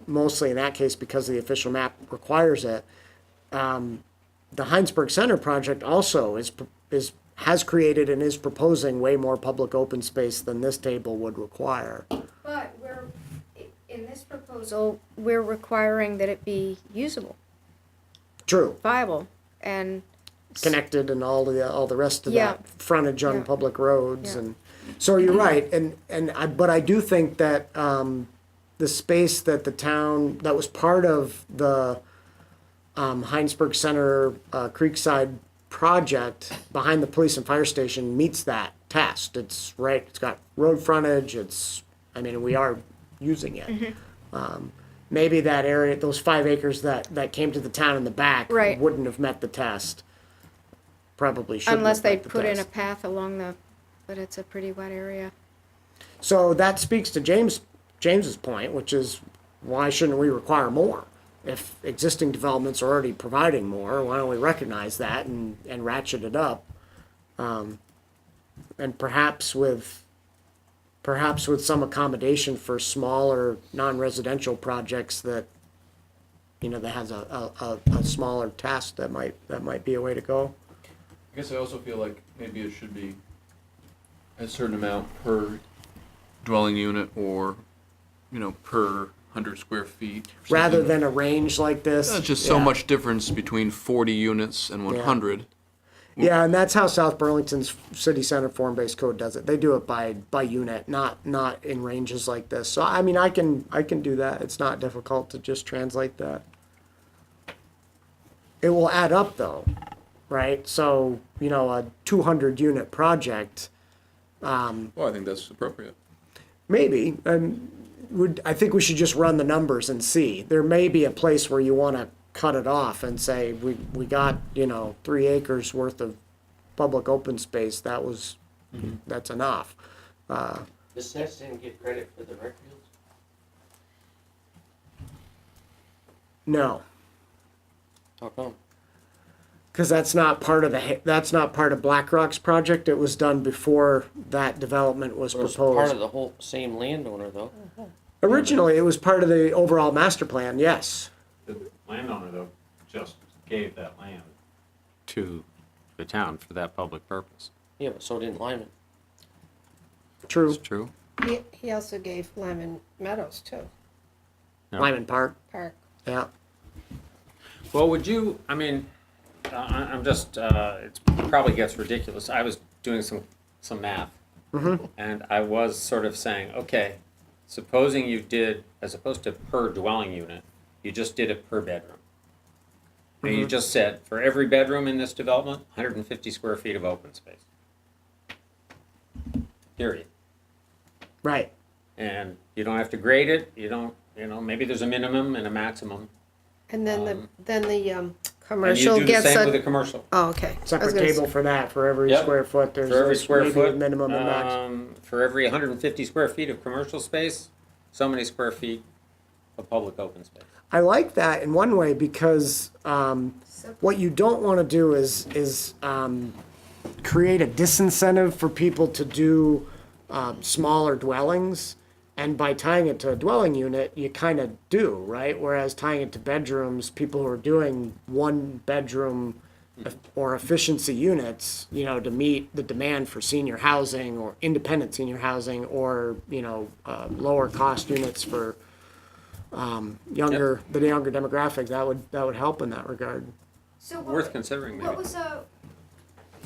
mostly in that case because the official map requires it. The Hinesburg Center project also has created and is proposing way more public open space than this table would require. But in this proposal, we're requiring that it be usable, True, viable, and. connected and all the rest of Yeah. that frontage on Yeah. public roads, Yeah. and so you're right, but I do think that the space that the town that was part of the Hinesburg Center Creekside project behind the police and fire station meets that test. It's right. It's got road frontage. We are using it. Maybe that area, those 5 acres that came to the town in the back, Right. wouldn't have met the test. Probably shouldn't. Unless have they met the put in a test. path along but it's a pretty wet area. So that speaks to James's point, which is why shouldn't we require more? If existing developments are already providing more, why don't we recognize that and ratchet it up? And perhaps with some accommodation for smaller non-residential projects that has a smaller test, that might be a way to go. I guess I also feel like maybe it should be a certain amount per dwelling unit, or, per 100 square feet. or Rather something. than a range like this. There's just so yeah. much difference between 40 units and 100. Yeah, and that's how South Burlington's city center form-based code does it. They do it by unit, not in ranges like this. So I can do that. It's not difficult to just translate that. It will add up though, right? So a 200 unit project, Well, I think that's appropriate. maybe. I think we should just run the numbers and see. There may be a place where you want to cut it off and say we got 3 acres worth of public open space. That's enough. This next didn't get credit for the rec fields? No, How come? because that's not part of BlackRock's project. It was done before that development was It was proposed. part of the whole same landowner though. Originally, it was part of the overall master plan. Yes. The landowner, though, just gave that land to the town for that public purpose. Yeah, but so didn't Lyman. True. It's true. He also gave Lemon Meadows too, No. Lyman Park. park. Yeah. Well, would you, I'm just, it probably gets ridiculous. I was doing some math. And I was sort of saying, okay, supposing you did, as opposed to per dwelling unit, you just did it per bedroom. And you just said, for every bedroom in this development, 150 square feet of open space. Period. Right. And you don't have to grade it, maybe there's a minimum and a maximum. And then the And commercial you do the gets same with the a, commercial. oh, okay. I was Separate gonna table say- for that. For every Yep. square foot, there's For every square maybe foot, a minimum and max. for every 150 square feet of commercial space, so many square feet of public open space. I like that in one way because what you don't want to do is create a disincentive for people to do smaller dwellings, and by tying it to a dwelling unit, you kind of do, right? Whereas tying it to bedrooms, people who are doing 1 bedroom or efficiency units, to meet the demand for senior housing or independent senior housing, or lower cost units for the younger demographic, that would help in that regard. So Worth considering, maybe. What was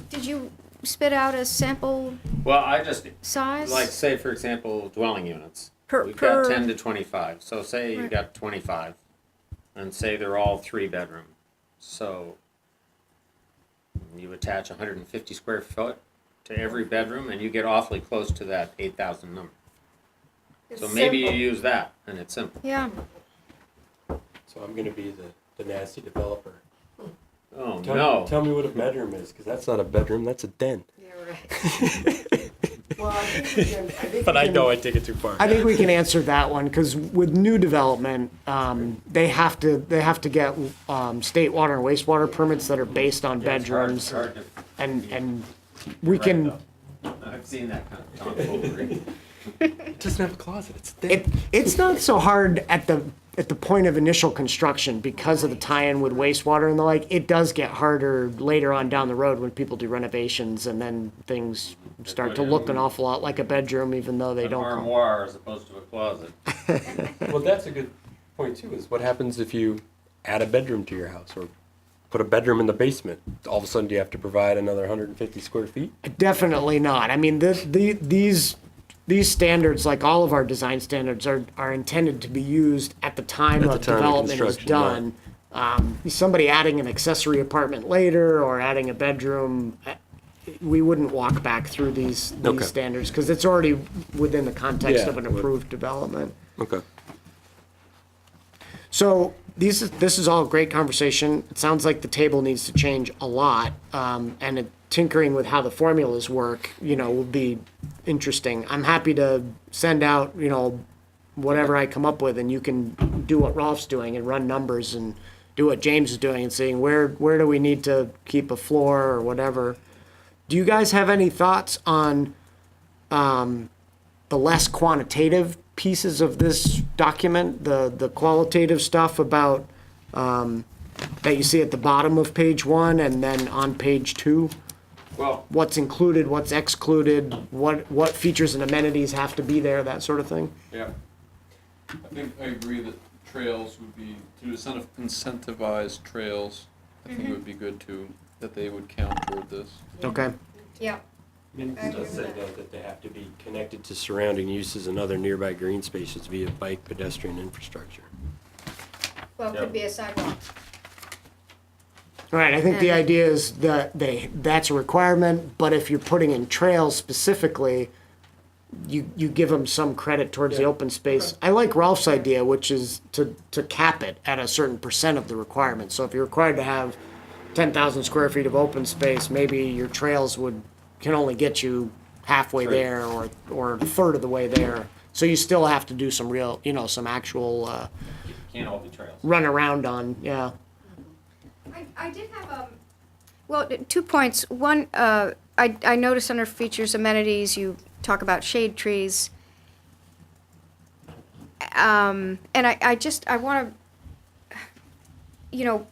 did you spit out a sample Well, I just, size? like, say, for example, dwelling units. Per- We've got per- 10 to 25, so say you Right. got 25, and say they're all 3 bedroom. So you attach 150 square foot to every bedroom, and you get awfully close to that 8,000 number. So maybe you use that, and it's simple. Yeah, So I'm gonna be the nasty developer. Oh, no. Tell me what a bedroom is, because that's not a bedroom, that's a den. Yeah, right. Well, I think But I know I take it too far. I think we can answer that one, because with new development, they have to get state water and wastewater permits that are based on bedrooms, and we can, I've seen that kind of tomfoolery. It doesn't have a closet, it's a den. it's not so hard at the point of initial construction because of the tie-in with wastewater and the like. It does get harder later on down the road when people do renovations, and then things start to look an awful lot like a bedroom, even though they An don't. armoire as opposed to a closet. Well, that's a good point too, is what happens if you add a bedroom to your house, or put a bedroom in the basement? All of a sudden, do you have to provide another 150 square feet? Definitely not. I mean, these standards, like all of our design standards, are intended to be used at the time At the of time of development is construction, done. Somebody adding an accessory apartment later or adding a bedroom, we wouldn't walk back through these Okay. standards because it's already within the context Yeah, of an it would. approved development. Okay. So this is all great conversation. It sounds like the table needs to change a lot, and tinkering with how the formulas work, will be interesting. I'm happy to send out, whatever I come up with, and you can do what Rolf's doing and run numbers and do what James is doing and seeing where do we need to keep a floor or whatever. Do you guys have any thoughts on the less quantitative pieces of this document, the qualitative stuff about that you see at the bottom of page 1 and then on page 2? Well, What's included, what's excluded, what features and amenities have to be there, that sort of thing? Yeah. I think I agree that trails would be, to incentivize trails, I think it would be good that they would count toward this. Okay. yeah. It I agree does say with though that they have to be connected to surrounding uses and other nearby green spaces via bike pedestrian infrastructure. Well, it could be a sidewalk. All right, I think the And- idea is that that's a requirement, but if you're putting in trails specifically, you give them some credit towards the Yeah. open space. I like Ralph's idea, which is to cap it at a certain percent of the requirement. So if you're required to have 10,000 square feet of open space, maybe your trails can only get you halfway Right. there or a third of the way there. So you still have to do some real, some actual can't all be trails. run around on, yeah. I did have, well, 2 points. One, I noticed under features amenities, you talk about shade trees. And I want to,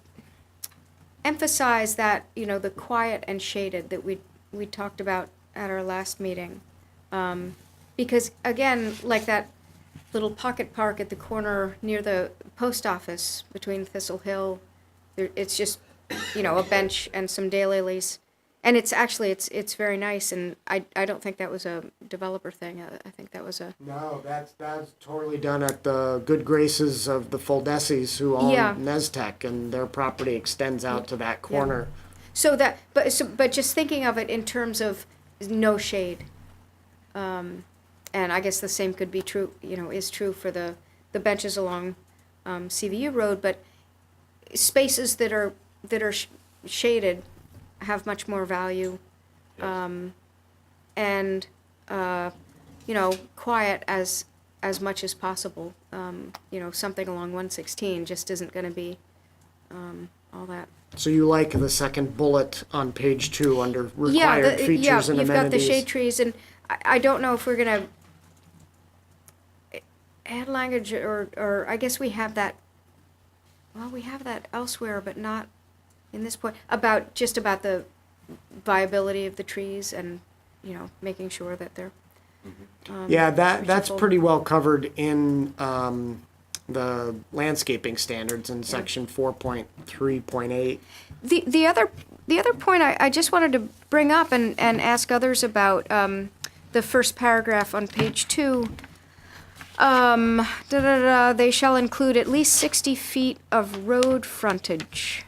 emphasize that, the quiet and shaded that we talked about at our last meeting. Because again, like that little pocket park at the corner near the post office between Thistle Hill, it's just, a bench and some daylilies. And it's very nice, and I don't think that was a developer thing. I think that was a... No, that's totally done at the good graces of the Foldesis who own Yeah. Nestec, and their property extends out to that corner. So that, but just thinking of it in terms of no shade. And I guess the same could be true, is true for the benches along CVU Road, but spaces that are shaded have much more value. And, quiet as much as possible. Something along 116 just isn't gonna be, all that. So you like the second bullet on page 2 under Yeah, required features and you've got the amenities? shade trees, and I don't know if we're gonna add language, or I guess we have that, well, we have that elsewhere, but not in this point, about the viability of the trees and, making sure that they're, Yeah, that's reachable. pretty well covered in the landscaping standards in section 4.3.8. The other point I just wanted to bring up and ask others about, the first paragraph on page 2. They shall include at least 60 feet of road frontage,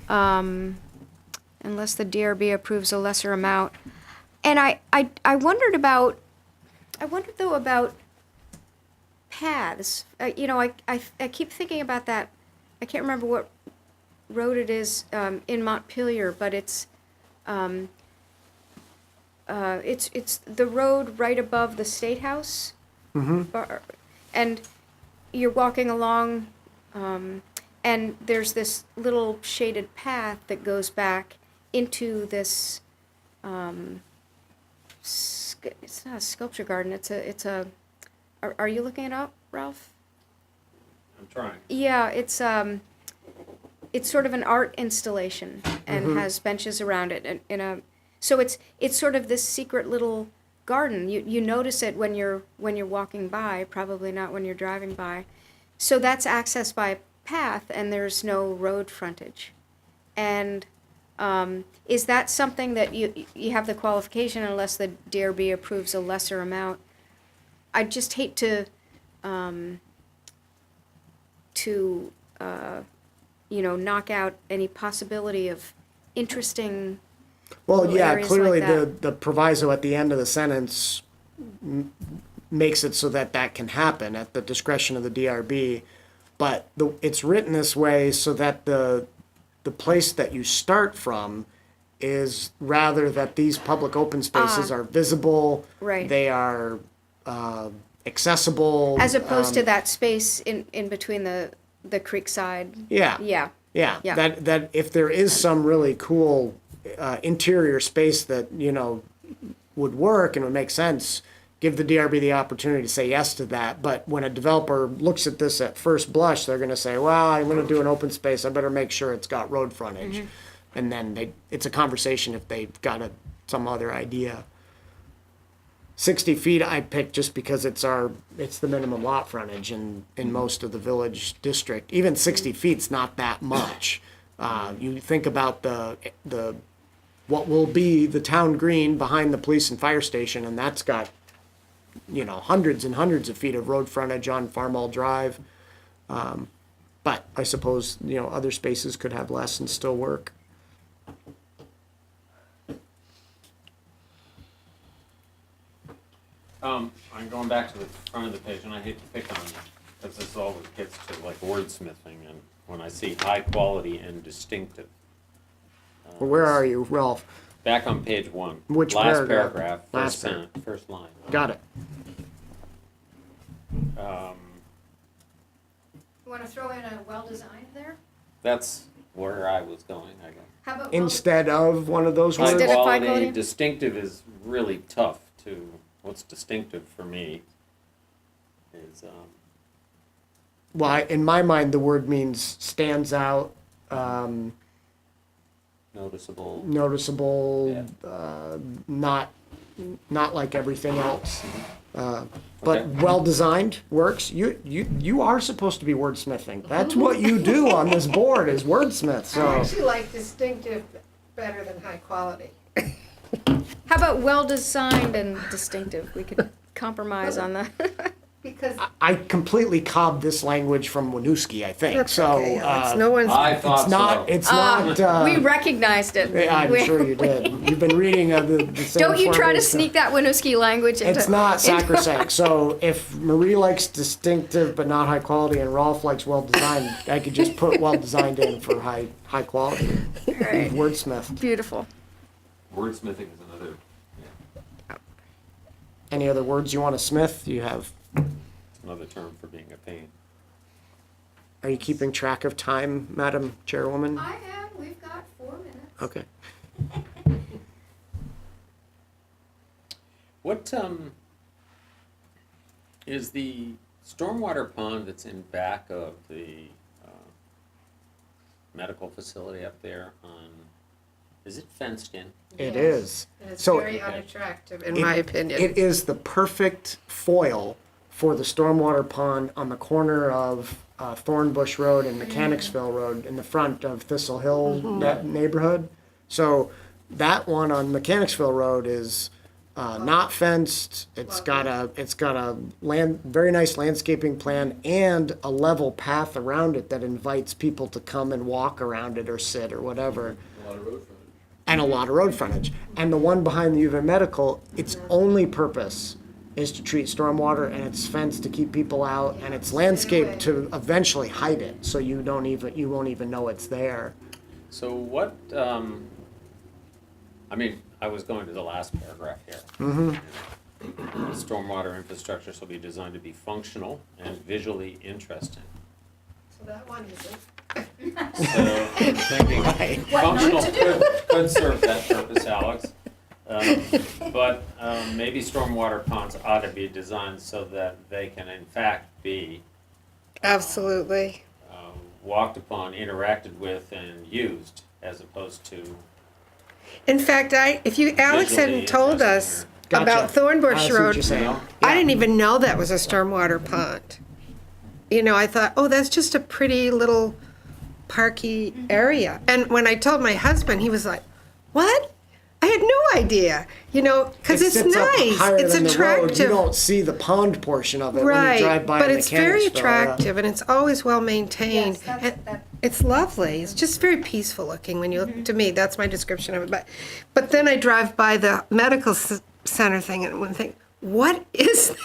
unless the DRB approves a lesser amount. And I wondered about, I wondered though about paths. You know, I keep thinking about that. I can't remember what road it is in Montpelier, but it's the road right above the State House. Bar- and you're walking along, and there's this little shaded path that goes back into this. It's not a sculpture garden. It's a. Are you looking it up, Ralph? I'm trying. Yeah, it's sort of an art installation and has benches around it and in a. So it's sort of this secret little garden. You notice it when you're walking by, probably not when you're driving by. So that's accessed by a path, and there's no road frontage. And is that something that you have the qualification unless the DRB approves a lesser amount? I'd just hate to knock out any possibility of interesting. Well, little yeah, areas clearly like the proviso at the end of the sentence makes it so that that can happen at the discretion of the DRB. But it's written this way so that the place that you start from is rather that these public open spaces are visible. Right. They are accessible. As opposed to that space in between the creek side. Yeah. Yeah. Yeah, Yeah. that if there is some really cool interior space that, would work and would make sense, give the DRB the opportunity to say yes to that. But when a developer looks at this at first blush, they're gonna say, well, I'm gonna do an open space, I better make sure it's got road frontage. And then it's a conversation if they've got some other idea. 60 feet I picked just because it's the minimum lot frontage in most of the village district. Even 60 feet's not that much. You think about the what will be the town green behind the police and fire station, and that's got hundreds and hundreds of feet of road frontage on Farmall Drive. But I suppose other spaces could have less and still work. I'm going back to the front of the page, and I hate to pick on you, because this always gets to like wordsmithing, and when I see high quality and distinctive. Well, where are you, Ralph? Back on page 1. Which last paragraph? first Last sentence, first line. Got it. Um, You want to throw in a well-designed there? That's where I was going, I guess. How about Instead of one of those High words? Instead of high quality, quality? distinctive is really tough to, what's distinctive for me is, Well, in my mind, the word means stands out, noticeable. noticeable, not like everything else. But Okay. well designed works. You are supposed to be wordsmithing. That's what you do on this board is wordsmith. I So actually like distinctive better than high quality. How about well-designed and distinctive? We could compromise on that. Because I completely cobbed this language from Winooski, I think. that's So okay, Alex. No one's. I thought it's not. so. It's not. We recognized it. Yeah, I'm We- sure you did. You've been reading the same Don't you try to format, so- sneak that Winooski language into. It's not into- sacrosanct. So if Marie likes distinctive but not high quality, and Rolf likes well designed, I could just put well designed in for high quality. Right. Wordsmith. Beautiful. Wordsmithing is another, Any other words you want to smith? You have. another term for being a pain. Are you keeping track of time, Madam Chairwoman? I am. We've got 4 minutes. Okay. What, is the stormwater pond that's in back of the, medical facility up there on, is it fenced in? It Yes. is. And it's So- very unattractive, in my opinion. It is the perfect foil for the stormwater pond on the corner of Thornbush Road and Mechanicsville Road in the front of Thistle Hill that neighborhood. So that one on Mechanicsville Road is not fenced. It's got a very nice landscaping plan and a level path around it that invites people to come and walk around it or sit or whatever. A lot of road frontage. and a lot of road frontage. And the one behind the U of M Medical, its only purpose is to treat stormwater, and it's fenced to keep people out, and it's landscaped to eventually hide it, so you won't even know it's there. So what, I mean, I was going to the last paragraph here. Stormwater infrastructure shall be designed to be functional and visually interesting. So that one isn't. So I'm thinking functional could serve that purpose, Alex. But maybe stormwater ponds ought to be designed so that they can in fact be Absolutely. walked upon, interacted with, and used, as opposed to In fact, if Alex Visually hadn't told us Gotcha. about I Thornbush see what Road, you're saying. I didn't even know that was a stormwater pond. You know, I thought, oh, that's just a pretty little parky area. And when I told my husband, he was like, what? I had no idea, you know, because It it's sits up nice. higher It's than the road. attractive. You don't see the pond portion of it when you Right, drive by but in it's very Mechanicsville, yeah. attractive and it's always well maintained. Yes, And that- it's lovely. It's just very peaceful looking when you look, to me, that's my description of it. But then I drive by the medical center thing and one thing, what is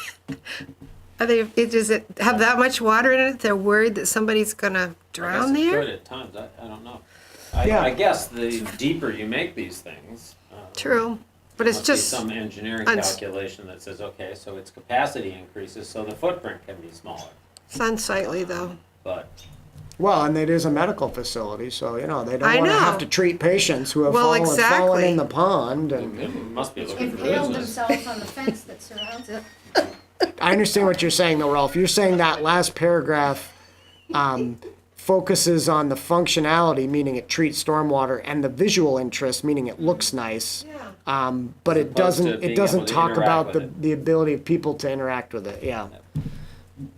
that? Does it have that much water in it? They're worried that somebody's gonna drown I guess it there? could at times, I don't know. Yeah. I guess the deeper you make these things. True, but it's must be just, some engineering uns- calculation that says, okay, so its capacity increases, so the footprint can be smaller. it's unsightly though. But Well, and it is a medical facility, so, you know, they I don't want to know. have to treat patients who have Well, fallen exactly. in the pond. And it must be looking for Impaled business. themselves on the fence that surrounds it. I understand what you're saying, though, Ralph. You're saying that last paragraph focuses on the functionality, meaning it treats stormwater, and the visual interest, meaning it looks nice. But it opposed to doesn't. being It doesn't able to talk interact about with the it. the ability of people to interact with it. Yeah.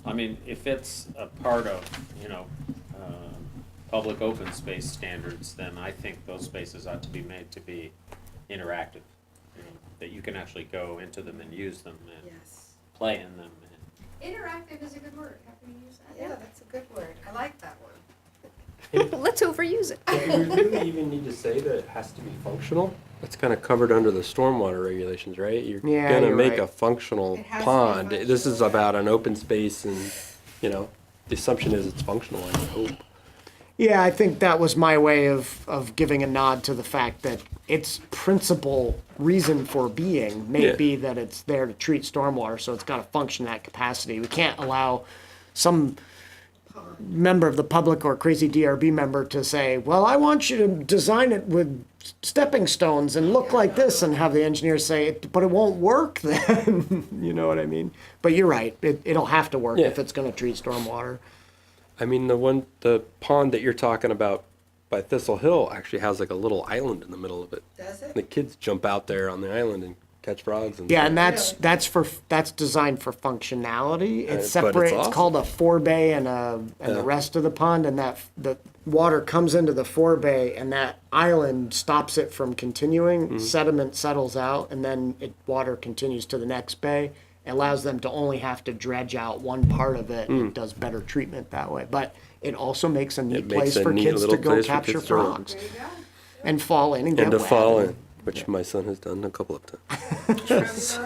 I mean, if it's a part of, public open space standards, then I think those spaces ought to be made to be interactive. That you can actually go into them and use them and Yes. play in them. Interactive is a good word. How can we use that? Yeah, that's a good word. I like that one. Let's overuse it. Do we really even need to say that it has to be functional? That's kind of covered under the stormwater regulations, right? You're Yeah, gonna you're make right. a functional It has to be pond. This is functional, about an open space and, the assumption is it's functional, I would hope. Yeah, I think that was my way of giving a nod to the fact that its principal reason for being may Yeah. be that it's there to treat stormwater, so it's got to function that capacity. We can't allow some member of the public or crazy DRB member to say, well, I want you to design it with stepping stones and look like this, and have the engineer say, but it won't work then. You know what I mean? But you're right. It'll have to work Yeah. if it's going to treat stormwater. I mean, the pond that you're talking about by Thistle Hill actually has like a little island in the middle of it. Does it? The kids jump out there on the island and catch frogs and. Yeah, and that's designed for functionality. It's But it's separate. It's awesome. called a forebay and the Yeah. rest of the pond, and that the water comes into the forebay, and that island stops it from continuing. Mm-hmm. Sediment settles out, and then water continues to the next bay. It allows them to only have to dredge out one part of it. It does better treatment that way, but it also makes a neat Mm. It makes place a for neat kids to little go place for capture kids to run. frogs and fall in and get And to wet. fall in, which my son has done a couple of times.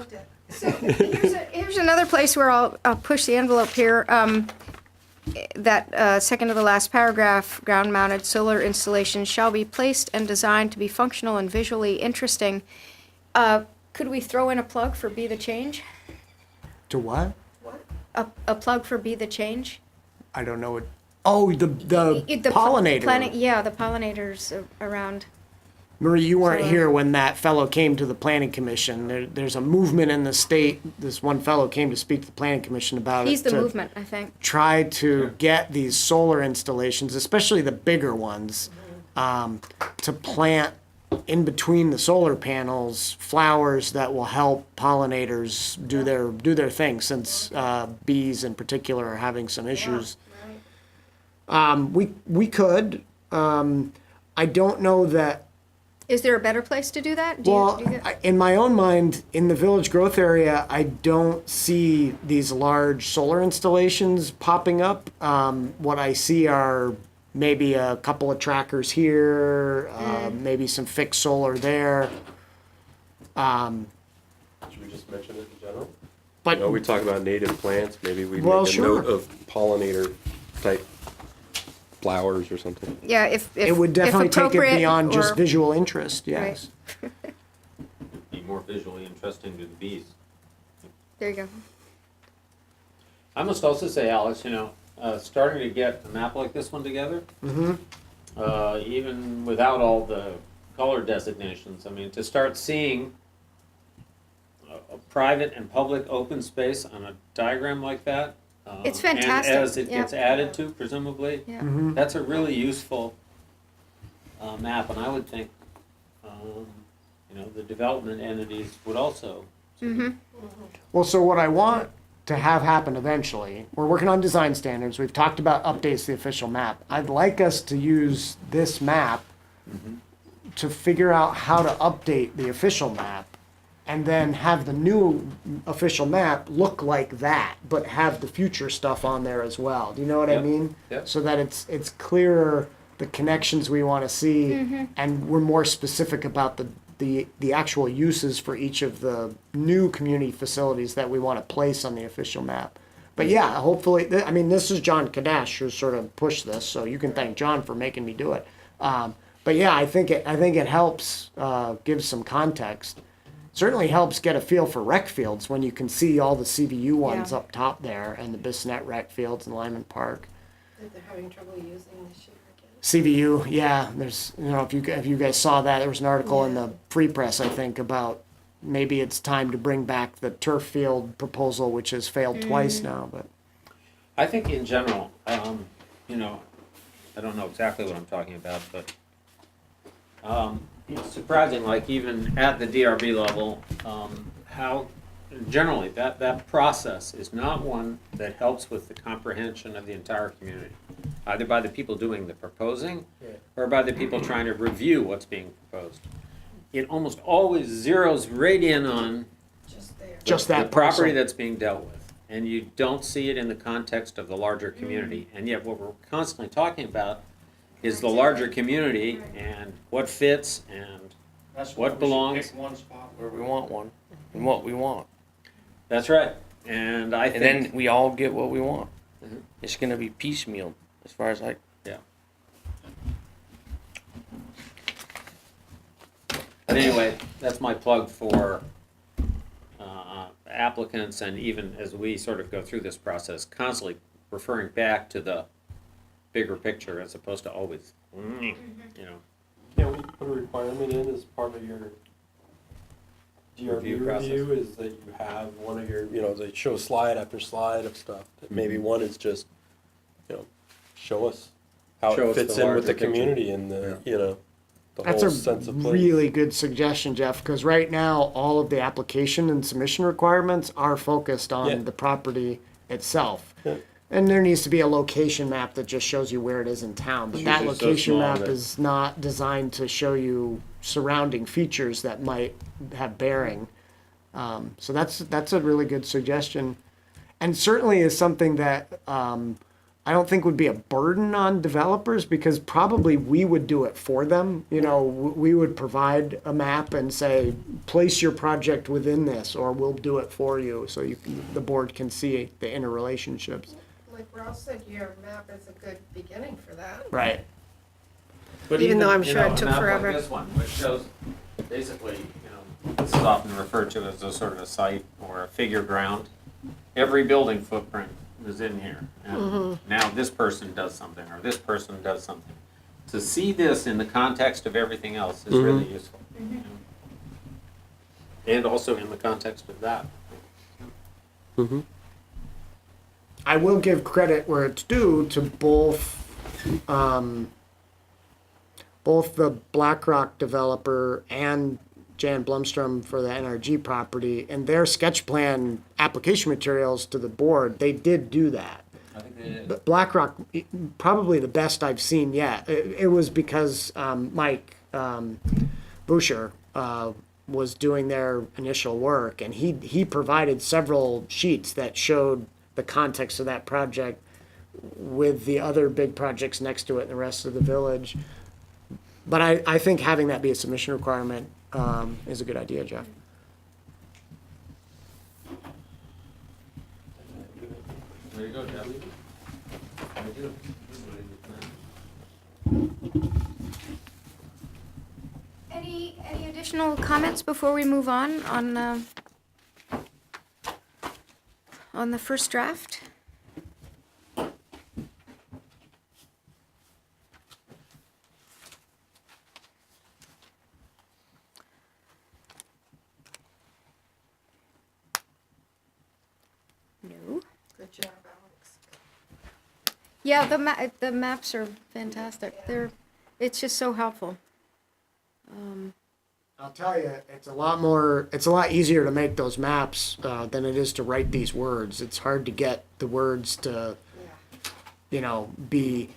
So here's another place where I'll push the envelope here. That second to the last paragraph, ground-mounted solar installations shall be placed and designed to be functional and visually interesting. Could we throw in a plug for Be the Change? To what? A plug for Be the Change? I don't know what. Oh, the pollinator. Yeah, the pollinators around. Marie, you weren't So- here when that fellow came to the planning commission. There's a movement in the state. This one fellow came to speak to the planning commission about He's it. the to movement, I think. Try to get these solar installations, especially the bigger ones, to plant in between the solar panels flowers that will help pollinators do their thing. Since bees in particular are having some issues. We could. I don't know that. Is there a better place to do that? Do Well, you do that? in my own mind, in the village growth area, I don't see these large solar installations popping up. What I see are maybe a couple of trackers here, maybe some fixed solar there. Should we just mention it in general? But No, we talk about native plants, maybe we Well, make a sure. note of pollinator type flowers or something. Yeah, if it would definitely take it appropriate, beyond just or- visual interest, yes. Be more visually interesting to the bees. There you go. I must also say, Alex, starting to get a map like this one together, even without all the color designations, I mean, to start seeing a private and public open space on a diagram like that. It's And fantastic, as it yeah. gets added to, presumably, Yeah. that's a really useful map, and I would think, the development entities would also. Well, so what I want to have happen eventually, we're working on design standards. We've talked about updates to the official map. I'd like us to use this map to figure out how to update the official map and then have the new official map look like that, but have the future stuff on there as well. Do you know what I Yep. mean? Yep. So that it's clearer the connections we want to see, and we're more specific about the actual uses for each of the new community facilities that we want to place on the official map. But yeah, hopefully, this is John Kadash who sort of pushed this, so you can thank John for making me do it. But yeah, I think it helps give some context. Certainly helps get a feel for rec fields when you can see all the CVU ones Yeah. up top there, and the Bissonnette rec fields in Lyman Park. That they're having trouble using this year again. CVU, yeah. There's, if you guys saw that, there was an article in Yeah. the Free Press, I think, about maybe it's time to bring back the turf field proposal, which has failed twice now. But I think in general, I don't know exactly what I'm talking about, but it's surprising, like even at the DRB level, how generally that process is not one that helps with the comprehension of the entire community, either by the people doing the proposing or by the people trying to review what's being proposed. It almost always zeroes right in on Just there. just the that property parcel. that's being dealt with, and you don't see it in the context of the larger community. And yet what we're constantly talking about is the larger community and what fits and That's What why we should belongs- Pick one spot where we want one, and what we want, that's right. And I and think, then we all get what we want. Mhm. It's gonna be piecemeal, as far as but anyway, that's my plug for applicants, and even as we sort of go through this process, constantly referring back to the bigger picture as opposed to always, Can we put a requirement in as part of your DRB Review process. review, is that you have one of your, they show slide after slide of stuff, that maybe one is just, show us how Show it us fits the in with larger the picture. community and the That's whole a sense of place. really good suggestion, Jeff, because right now, all of the application and submission requirements are focused on Yeah. the property itself. Yeah. And there needs to be a location map that just shows you where it is in town, but It's that usually so location small map that- is not designed to show you surrounding features that might have bearing. So that's a really good suggestion, and certainly is something that I don't think would be a burden on developers, because probably we would do it for them. We would provide a map and say, place your project within this, or we'll do it for you, so the board can see the interrelationships. Like Ralph said, your map is a good beginning for that. Right. but Even though I'm you sure it know, a took map like forever. this one, which shows basically, this is often referred to as a sort of a site or a figure ground. Every building footprint is in here. And now this person does something, or this person does something. To see this in the context of everything else is really useful. And also in the context of that. I will give credit where it's due to both the BlackRock developer and Jan Blumstrom for the NRG property, and their sketch plan application materials to the board. They did do that. I think they did. But BlackRock, probably the best I've seen yet. It was because Mike Boucher was doing their initial work, and he provided several sheets that showed the context of that project with the other big projects next to it in the rest of the village. But I think having that be a submission requirement is a good idea, Jeff. There you go, Jeff. Any additional comments before we move on the first draft? No. Good job, Alex. Yeah, the maps are fantastic. It's just so helpful. I'll tell you, it's a lot easier to make those maps than it is to write these words. It's hard to get the words to, be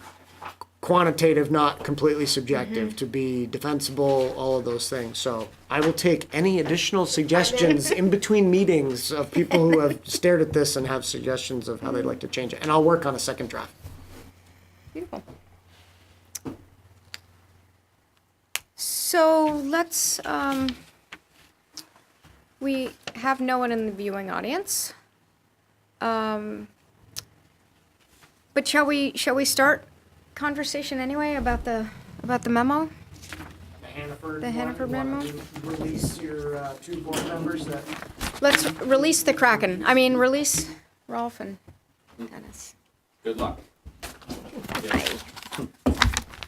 quantitative, not completely subjective, to be defensible, all of those things. So I will take any additional suggestions in between meetings of people who have stared at this and have suggestions of how they'd like to change it. And I'll work on a second draft. Beautiful. So let's, we have no one in the viewing audience. But shall we start conversation anyway about the memo? The Hannaford memo? Release your two board members that. Let's release the Kraken. Release Rolf and Dennis. Good luck. Aye.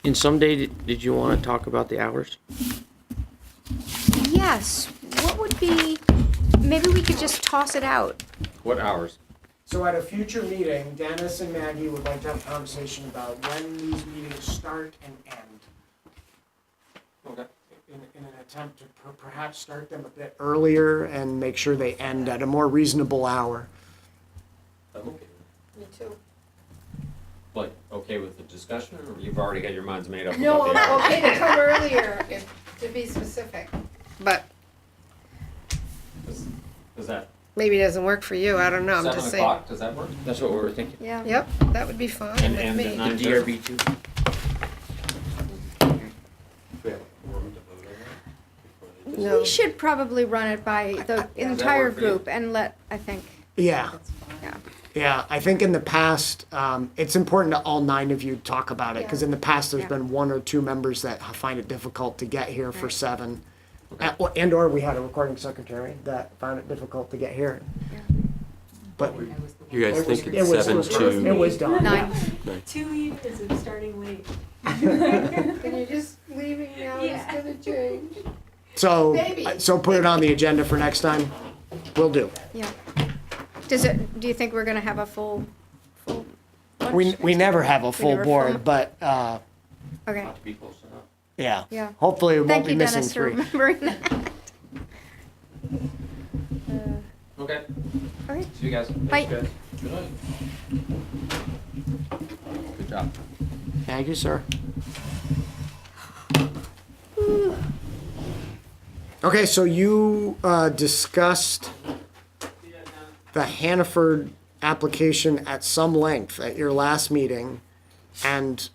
And someday, did you want to talk about the hours? Yes, what would be, maybe we could just toss it out. What hours? So at a future meeting, Dennis and Maggie would like to have a conversation about when these meetings start and end. Okay. In an attempt to perhaps start them a bit earlier and make sure they end at a more reasonable hour. I'm okay with Me too. Like, okay with the discussion, or you've already got your minds made up No, about the hours? I'm okay to come earlier, to be specific. But Is that maybe it doesn't work for you, I don't know, I'm 7 just saying. o'clock? Does that work? That's what we were thinking. Yeah. Yep, that would be fine And with end at me. 9? The DRB too. it. We have a quorum to vote on that? No. We should probably run it by the entire work for you? group and I think, Yeah, yeah. yeah. I think in the past, it's important that all 9 of you talk about it, because in the past, there's Yeah. been 1 or 2 members that find it difficult to get here for Right. 7. And/or we had a recording secretary that found it difficult to get here. Yeah. But You guys it was, think it it's was, 7 it to, was done. 9. 2 years of starting late. And you're just leaving now, it's Yeah. gonna change. So, Maybe. so put it on the agenda for next time. Will do. Yeah. Do you think we're gonna have a full lunch? We never have a full never board, full- but Okay, Not to be close enough. yeah. yeah. Hopefully we won't Thank be you, missing Dennis, for 3. remembering that. Okay. Okay, See you guys. bye. Good night. Good job. Thank you, sir. Okay, so you discussed the Hannaford application at some length at your last meeting, and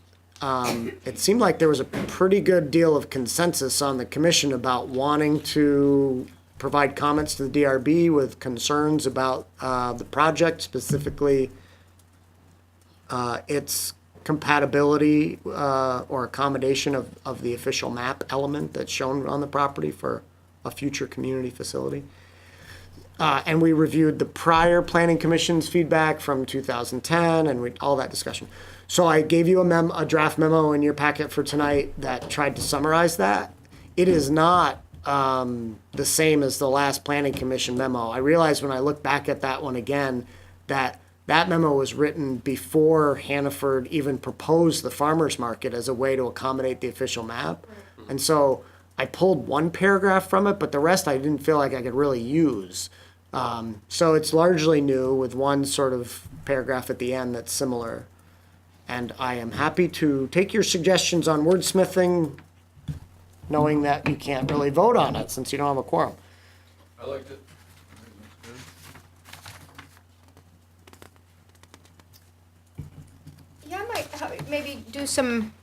it seemed like there was a pretty good deal of consensus on the commission about wanting to provide comments to the DRB with concerns about the project, specifically its compatibility or accommodation of the official map element that's shown on the property for a future community facility. And we reviewed the prior planning commission's feedback from 2010 and all that discussion. So I gave you a draft memo in your packet for tonight that tried to summarize that. It is not the same as the last planning commission memo. I realized when I look back at that one again that memo was written before Hannaford even proposed the farmer's market as a way to accommodate the official map. And so I pulled one paragraph from it, but the rest I didn't feel like I could really use. So it's largely new with one sort of paragraph at the end that's similar. And I am happy to take your suggestions on wordsmithing, knowing that you can't really vote on it since you don't have a quorum. I liked it. maybe do some,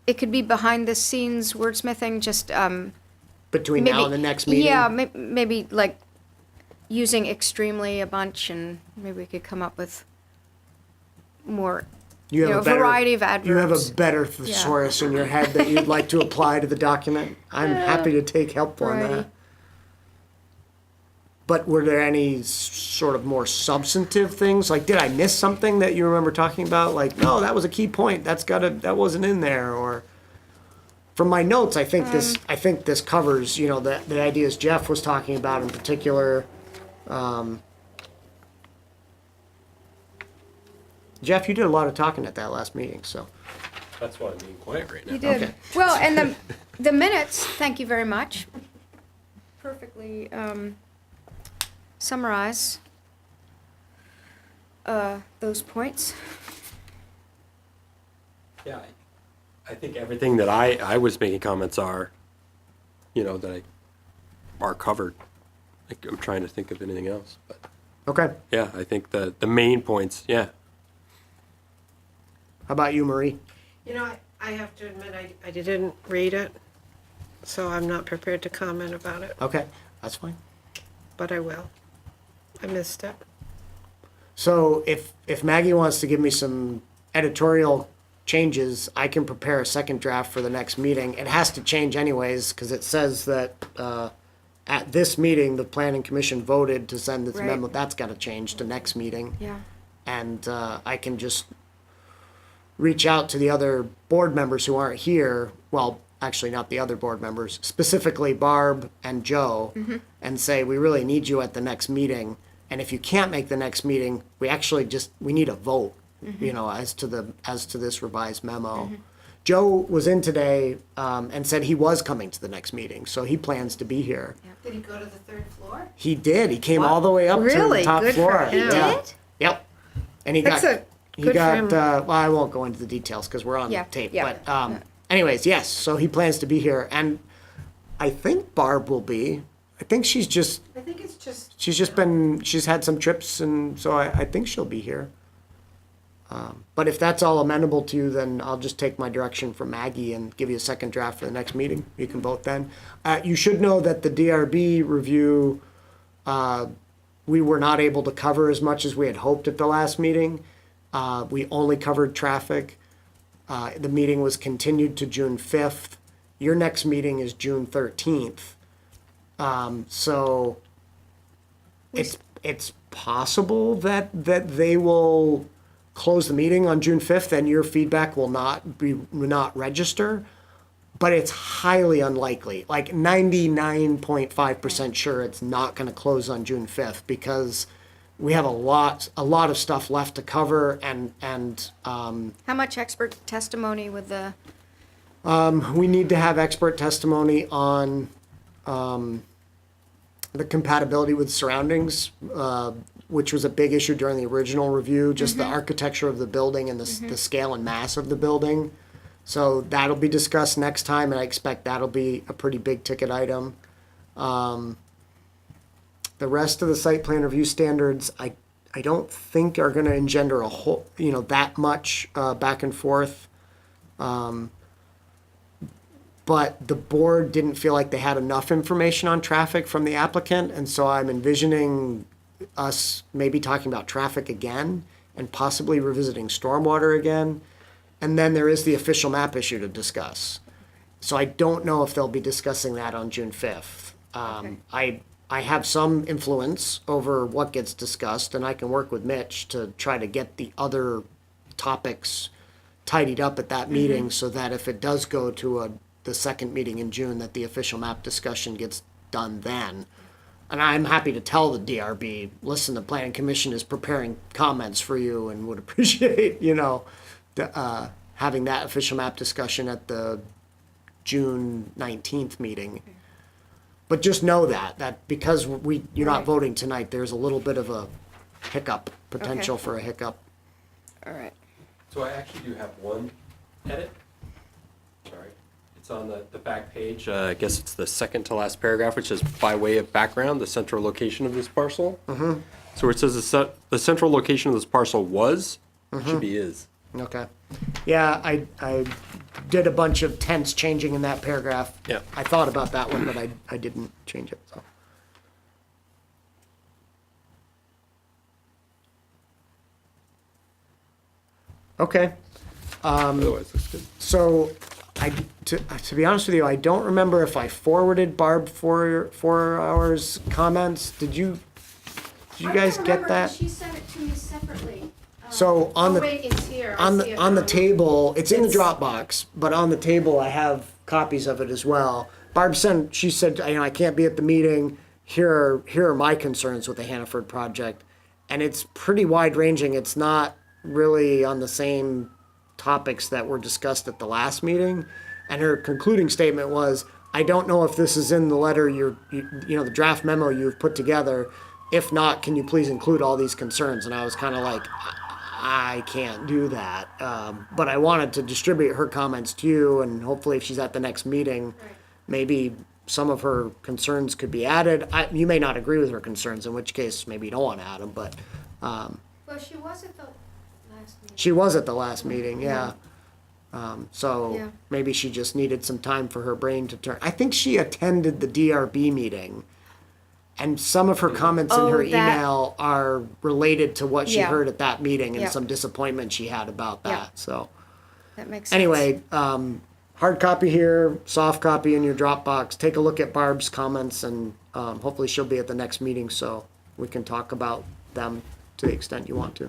it could be behind the scenes wordsmithing, just, Between maybe. now and the next meeting? Yeah, maybe like using extremely a bunch, and maybe we could come up with more, You have you know, a better- variety of You have a adverbs. better thesaurus in your head that you'd like to apply to the document? I'm happy to take help on Variety. that. But were there any sort of more substantive things? Like, did I miss something that you remember talking about? Like, no, that was a key point. That wasn't in there. Or from my notes, I think this covers, you know, the ideas Jeff was talking about in particular. Jeff, you did a lot of talking at that last meeting, so. That's why I'm being quiet right now. You did. Okay. Well, and the minutes, thank you very much. Perfectly summarize those points. Yeah, I think everything that I was making comments are, you know, are covered. Like, I'm trying to think of anything else, but Okay. yeah, I think the main points, yeah. How about you, Marie? You know, I have to admit, I didn't read it, so I'm not prepared to comment about it, Okay, that's fine. but I will. I missed it. So if Maggie wants to give me some editorial changes, I can prepare a second draft for the next meeting. It has to change anyways, because it says that at this meeting, the planning commission voted to send this Right. memo. That's got to change to next meeting. Yeah. And I can just reach out to the other board members who aren't here. Well, actually, not the other board members, specifically Barb and Joe, and say, we really need you at the next meeting. And if you can't make the next meeting, we need a vote, you know, as to this revised memo. Joe was in today and said he was coming to the next meeting, so he plans to be here. Did he go to the third floor? He did. He came all the way up to Really? the top Good for floor. him. He Yeah. did? Yep. And he That's got good for him. well, I won't go into the details because we're on Yeah, tape. yeah. But anyways, yes. So he plans to be here, and I think Barb will be. I think she's I think it's just. she's had some trips, and so I think she'll be here. But if that's all amenable to you, then I'll just take my direction from Maggie and give you a second draft for the next meeting. You can vote then. You should know that the DRB review, we were not able to cover as much as we had hoped at the last meeting. We only covered traffic. The meeting was continued to June 5th. Your next meeting is June 13th. So it's possible that they will close the meeting on June 5th and your feedback will not register, but it's highly unlikely, like 99.5% sure it's not going to close on June 5th because we have a lot of stuff left to cover and How much expert testimony with the, we need to have expert testimony on the compatibility with surroundings, which was a big issue during the original review, just the architecture of the building and the scale and mass of the building. So that'll be discussed next time, and I expect that'll be a pretty big ticket item. The rest of the site plan review standards, I don't think are gonna engender a whole, that much back and forth. But the board didn't feel like they had enough information on traffic from the applicant, and so I'm envisioning us maybe talking about traffic again and possibly revisiting stormwater again. And then there is the official map issue to discuss. So I don't know if they'll be discussing that on June 5th. I have some influence over what gets discussed, and I can work with Mitch to try to get the other topics tidied up at that meeting so that if it does go to the second meeting in June, that the official map discussion gets done then. And I'm happy to tell the DRB, listen, the planning commission is preparing comments for you and would appreciate, having that official map discussion at the June 19th meeting. But just know that because you're not Right. voting tonight, there's a little bit of a hiccup, potential Okay. for a hiccup. all right. So I actually do have one edit. Sorry. It's on the back page. I guess it's the second to last paragraph, which is by way of background, the central location of this parcel. So it says the central location of this parcel was, should be is. Okay. Yeah, I did a bunch of tense changing in that paragraph. Yeah. I thought about that one, but I didn't change it, so. Okay. Otherwise, looks good. So, to be honest with you, I don't remember if I forwarded Barb for hours comments. Did you guys get that? She sent it to me separately. So on the Wait, it's here. on I see the it on the now. table, it's in the It's- Dropbox, but on the table I have copies of it as well. Barb she said, I can't be at the meeting. Here are my concerns with the Hannaford project, and it's pretty wide ranging. It's not really on the same topics that were discussed at the last meeting. And her concluding statement was, I don't know if this is in the letter the draft memo you've put together. If not, can you please include all these concerns? And I was kind of like, I can't do that. But I wanted to distribute her comments to you, and hopefully if she's at the next meeting, maybe some of her concerns could be added. You may not agree with her concerns, in which case maybe you don't want to add them, but Well, she was at the last meeting. she was at the last meeting, yeah. So Yeah. maybe she just needed some time for her brain to turn. I think she attended the DRB meeting, and some of her comments in Oh, her that- email are related to what she Yeah. heard at that meeting and Yeah. some disappointment she had about that, Yeah. so. That makes sense. Anyway, hard copy here, soft copy in your Dropbox. Take a look at Barb's comments, and hopefully she'll be at the next meeting, so we can talk about them to the extent you want to.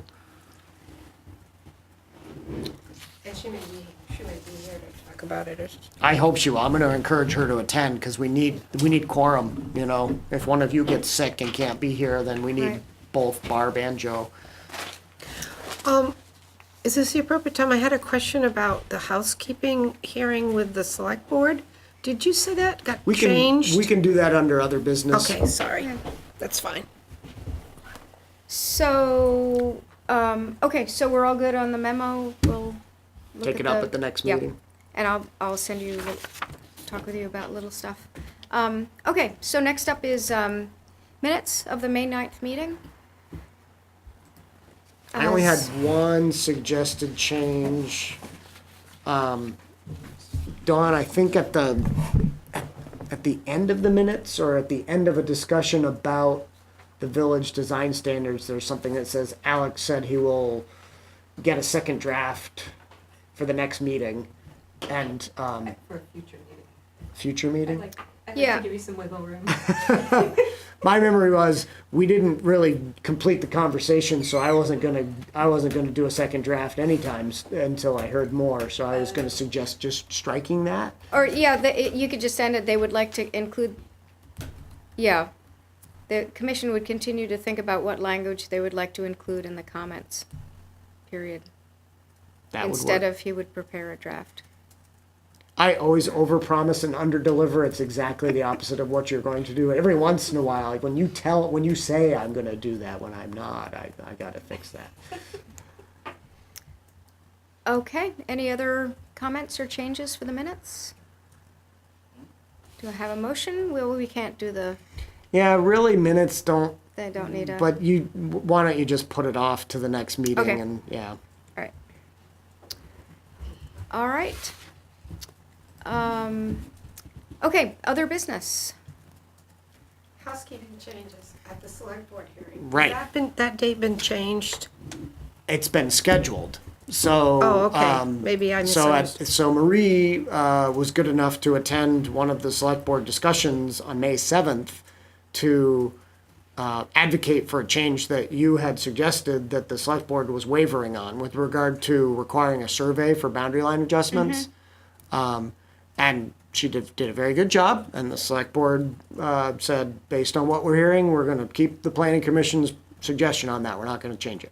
And she may be here to talk about it. I hope she will. I'm gonna encourage her to attend, because we need quorum, you know? If one of you gets sick and can't be here, then we need Right. both Barb and Joe. Is this the appropriate time? I had a question about the housekeeping hearing with the select board. Did you say that got We changed? can do that under other business. Okay, sorry. That's fine. So, okay, so we're all good on the memo. We'll look Take it up at the next Yep. meeting. And I'll send you, talk with you about little stuff. Okay, so next up is minutes of the May 9th meeting. I only had As- one suggested change. Dawn, I think at the end of the minutes, or at the end of a discussion about the village design standards, there's something that says Alex said he will get a second draft for the next meeting. And, For a future meeting. future meeting? I'd like Yeah. to give you some wiggle room. My memory was, we didn't really complete the conversation, so I wasn't gonna do a second draft anytime until I heard more, so I was gonna suggest just striking that. Or, yeah, you could just end it, they would like to include, yeah. The commission would continue to think about what language they would like to include in the comments, period. That would Instead work. of he would prepare a draft. I always overpromise and underdeliver. It's exactly the opposite of what you're going to do. Every once in a while, like when you say I'm gonna do that when I'm not, I gotta fix that. Okay, any other comments or changes for the minutes? Do I have a motion? Well, we can't do Yeah, really, minutes don't, they don't need a. but why don't you just put it off to the next meeting Okay. and, yeah. All right. All right. Okay, other business. Housekeeping changes at the select board hearing. Right. That date been changed? It's been scheduled, so. Oh, okay. Maybe I misunderstood. So Marie was good enough to attend one of the select board discussions on May 7th to advocate for a change that you had suggested that the select board was wavering on with regard to requiring a survey for boundary line adjustments. And she did a very good job, and the select board said, based on what we're hearing, we're gonna keep the planning commission's suggestion on that, we're not gonna change it.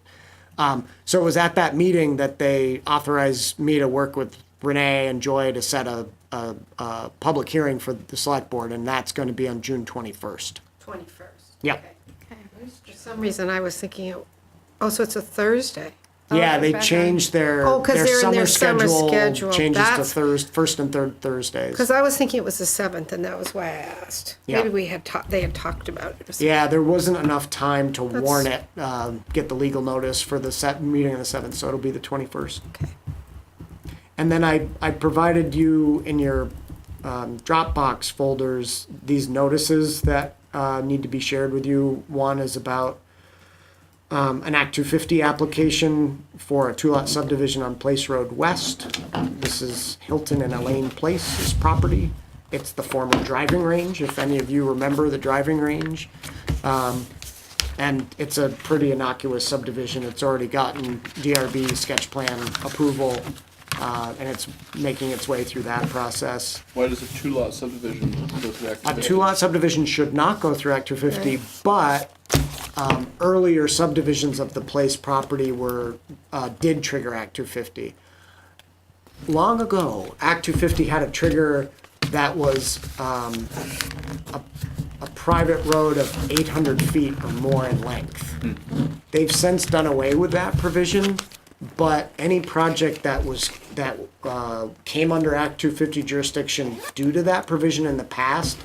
So it was at that meeting that they authorized me to work with Renee and Joy to set a public hearing for the select board, and that's gonna be on June 21st. 21st. Yeah. Okay. For some reason, I was thinking, so it's a Thursday. Yeah, they back on. changed their, Oh, 'cause their they're in summer their summer schedule schedule. changes to That's- first and third Thursdays. Because I was thinking it was the 7th, and that was why I asked. Yeah. Maybe they had talked about it or something. Yeah, there wasn't enough time to That's- warn it, get the legal notice for the meeting on the 7th, so it'll be the 21st. Okay. And then I provided you in your Dropbox folders these notices that need to be shared with you. One is about an Act 250 application for a 2-lot subdivision on Place Road West. This is Hilton and Elaine Place's property. It's the former driving range, if any of you remember the driving range. And it's a pretty innocuous subdivision. It's already gotten DRB sketch plan approval, and it's making its way through that process. Why does a 2-lot subdivision go through Act A 250? 2-lot subdivision should not go through Act 250, but earlier subdivisions of the Place property did trigger Act 250. Long ago, Act 250 had a trigger that was a private road of 800 feet or more in length. They've since done away with that provision, but any project that came under Act 250 jurisdiction due to that provision in the past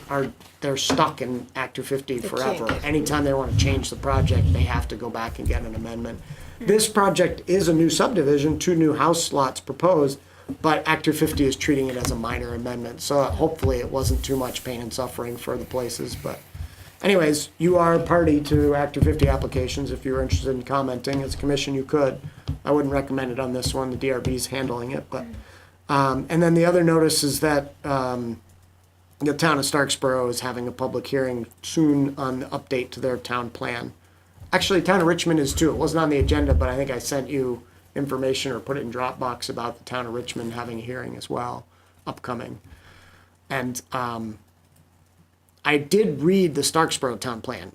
they're stuck in Act 250 forever. can't. Anytime they want to change the project, they have to go back and get an amendment. This project is a new subdivision, 2 new house lots proposed, but Act 250 is treating it as a minor amendment, so hopefully it wasn't too much pain and suffering for the Places, but anyways, you are a party to Act 250 applications. If you were interested in commenting as a commission, you could. I wouldn't recommend it on this one, the DRB's handling it, but, and then the other notice is that, the town of Starksboro is having a public hearing soon on the update to their town plan. Actually, town of Richmond is too. It wasn't on the agenda, but I think I sent you information or put it in Dropbox about the town of Richmond having a hearing as well, upcoming. And I did read the Starksboro town plan,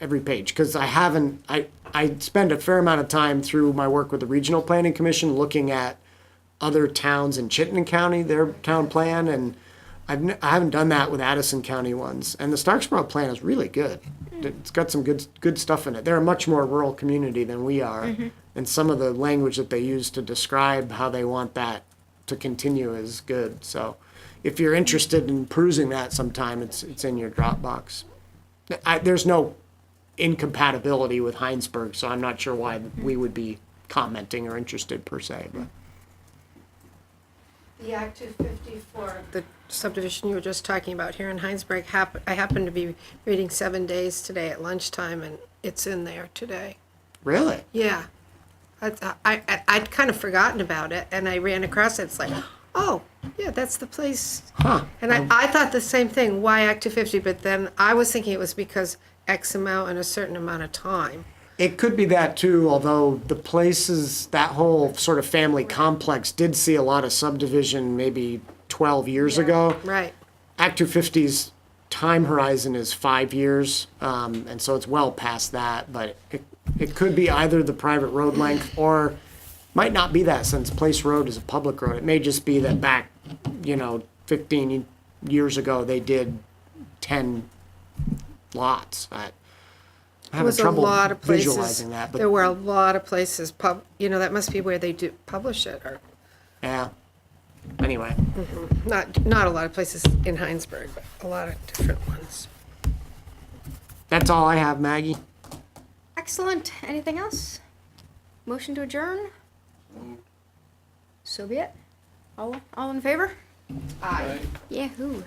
every page, because I spend a fair amount of time through my work with the Regional Planning Commission looking at other towns in Chittenden County, their town plan, and I haven't done that with Addison County ones. And the Starksboro plan is really good. It's got some good stuff in it. They're a much more rural community than we are, and some of the language that they use to describe how they want that to continue is good. So, if you're interested in perusing that sometime, it's in your Dropbox. There's no incompatibility with Hinesburg, so I'm not sure why we would be commenting or interested per se, but. The Act 250 for the subdivision you were just talking about here in Hinesburg, I happened to be reading 7 Days today at lunchtime, and it's in there today. Really? Yeah. I'd kind of forgotten about it, and I ran across it. It's like, oh, yeah, that's the place. Huh. And I thought the same thing, why Act 250? But then I was thinking it was because X amount in a certain amount of time. It could be that too, although the Places, that whole sort of family complex did see a lot of subdivision maybe 12 years ago. Right. Act 250's time horizon is 5 years, and so it's well past that, but it could be either the private road length or might not be that, since Place Road is a public road. It may just be that back, 15 years ago, they did 10 lots. I have was a trouble lot of places. visualizing that, but There were a lot of places, that must be where they do publish it, or yeah. Anyway, not a lot of places in Hinesburg, but a lot of different ones. that's all I have, Maggie. Excellent. Anything else? Motion to adjourn? So be it. All in favor? Aye. Yahoo.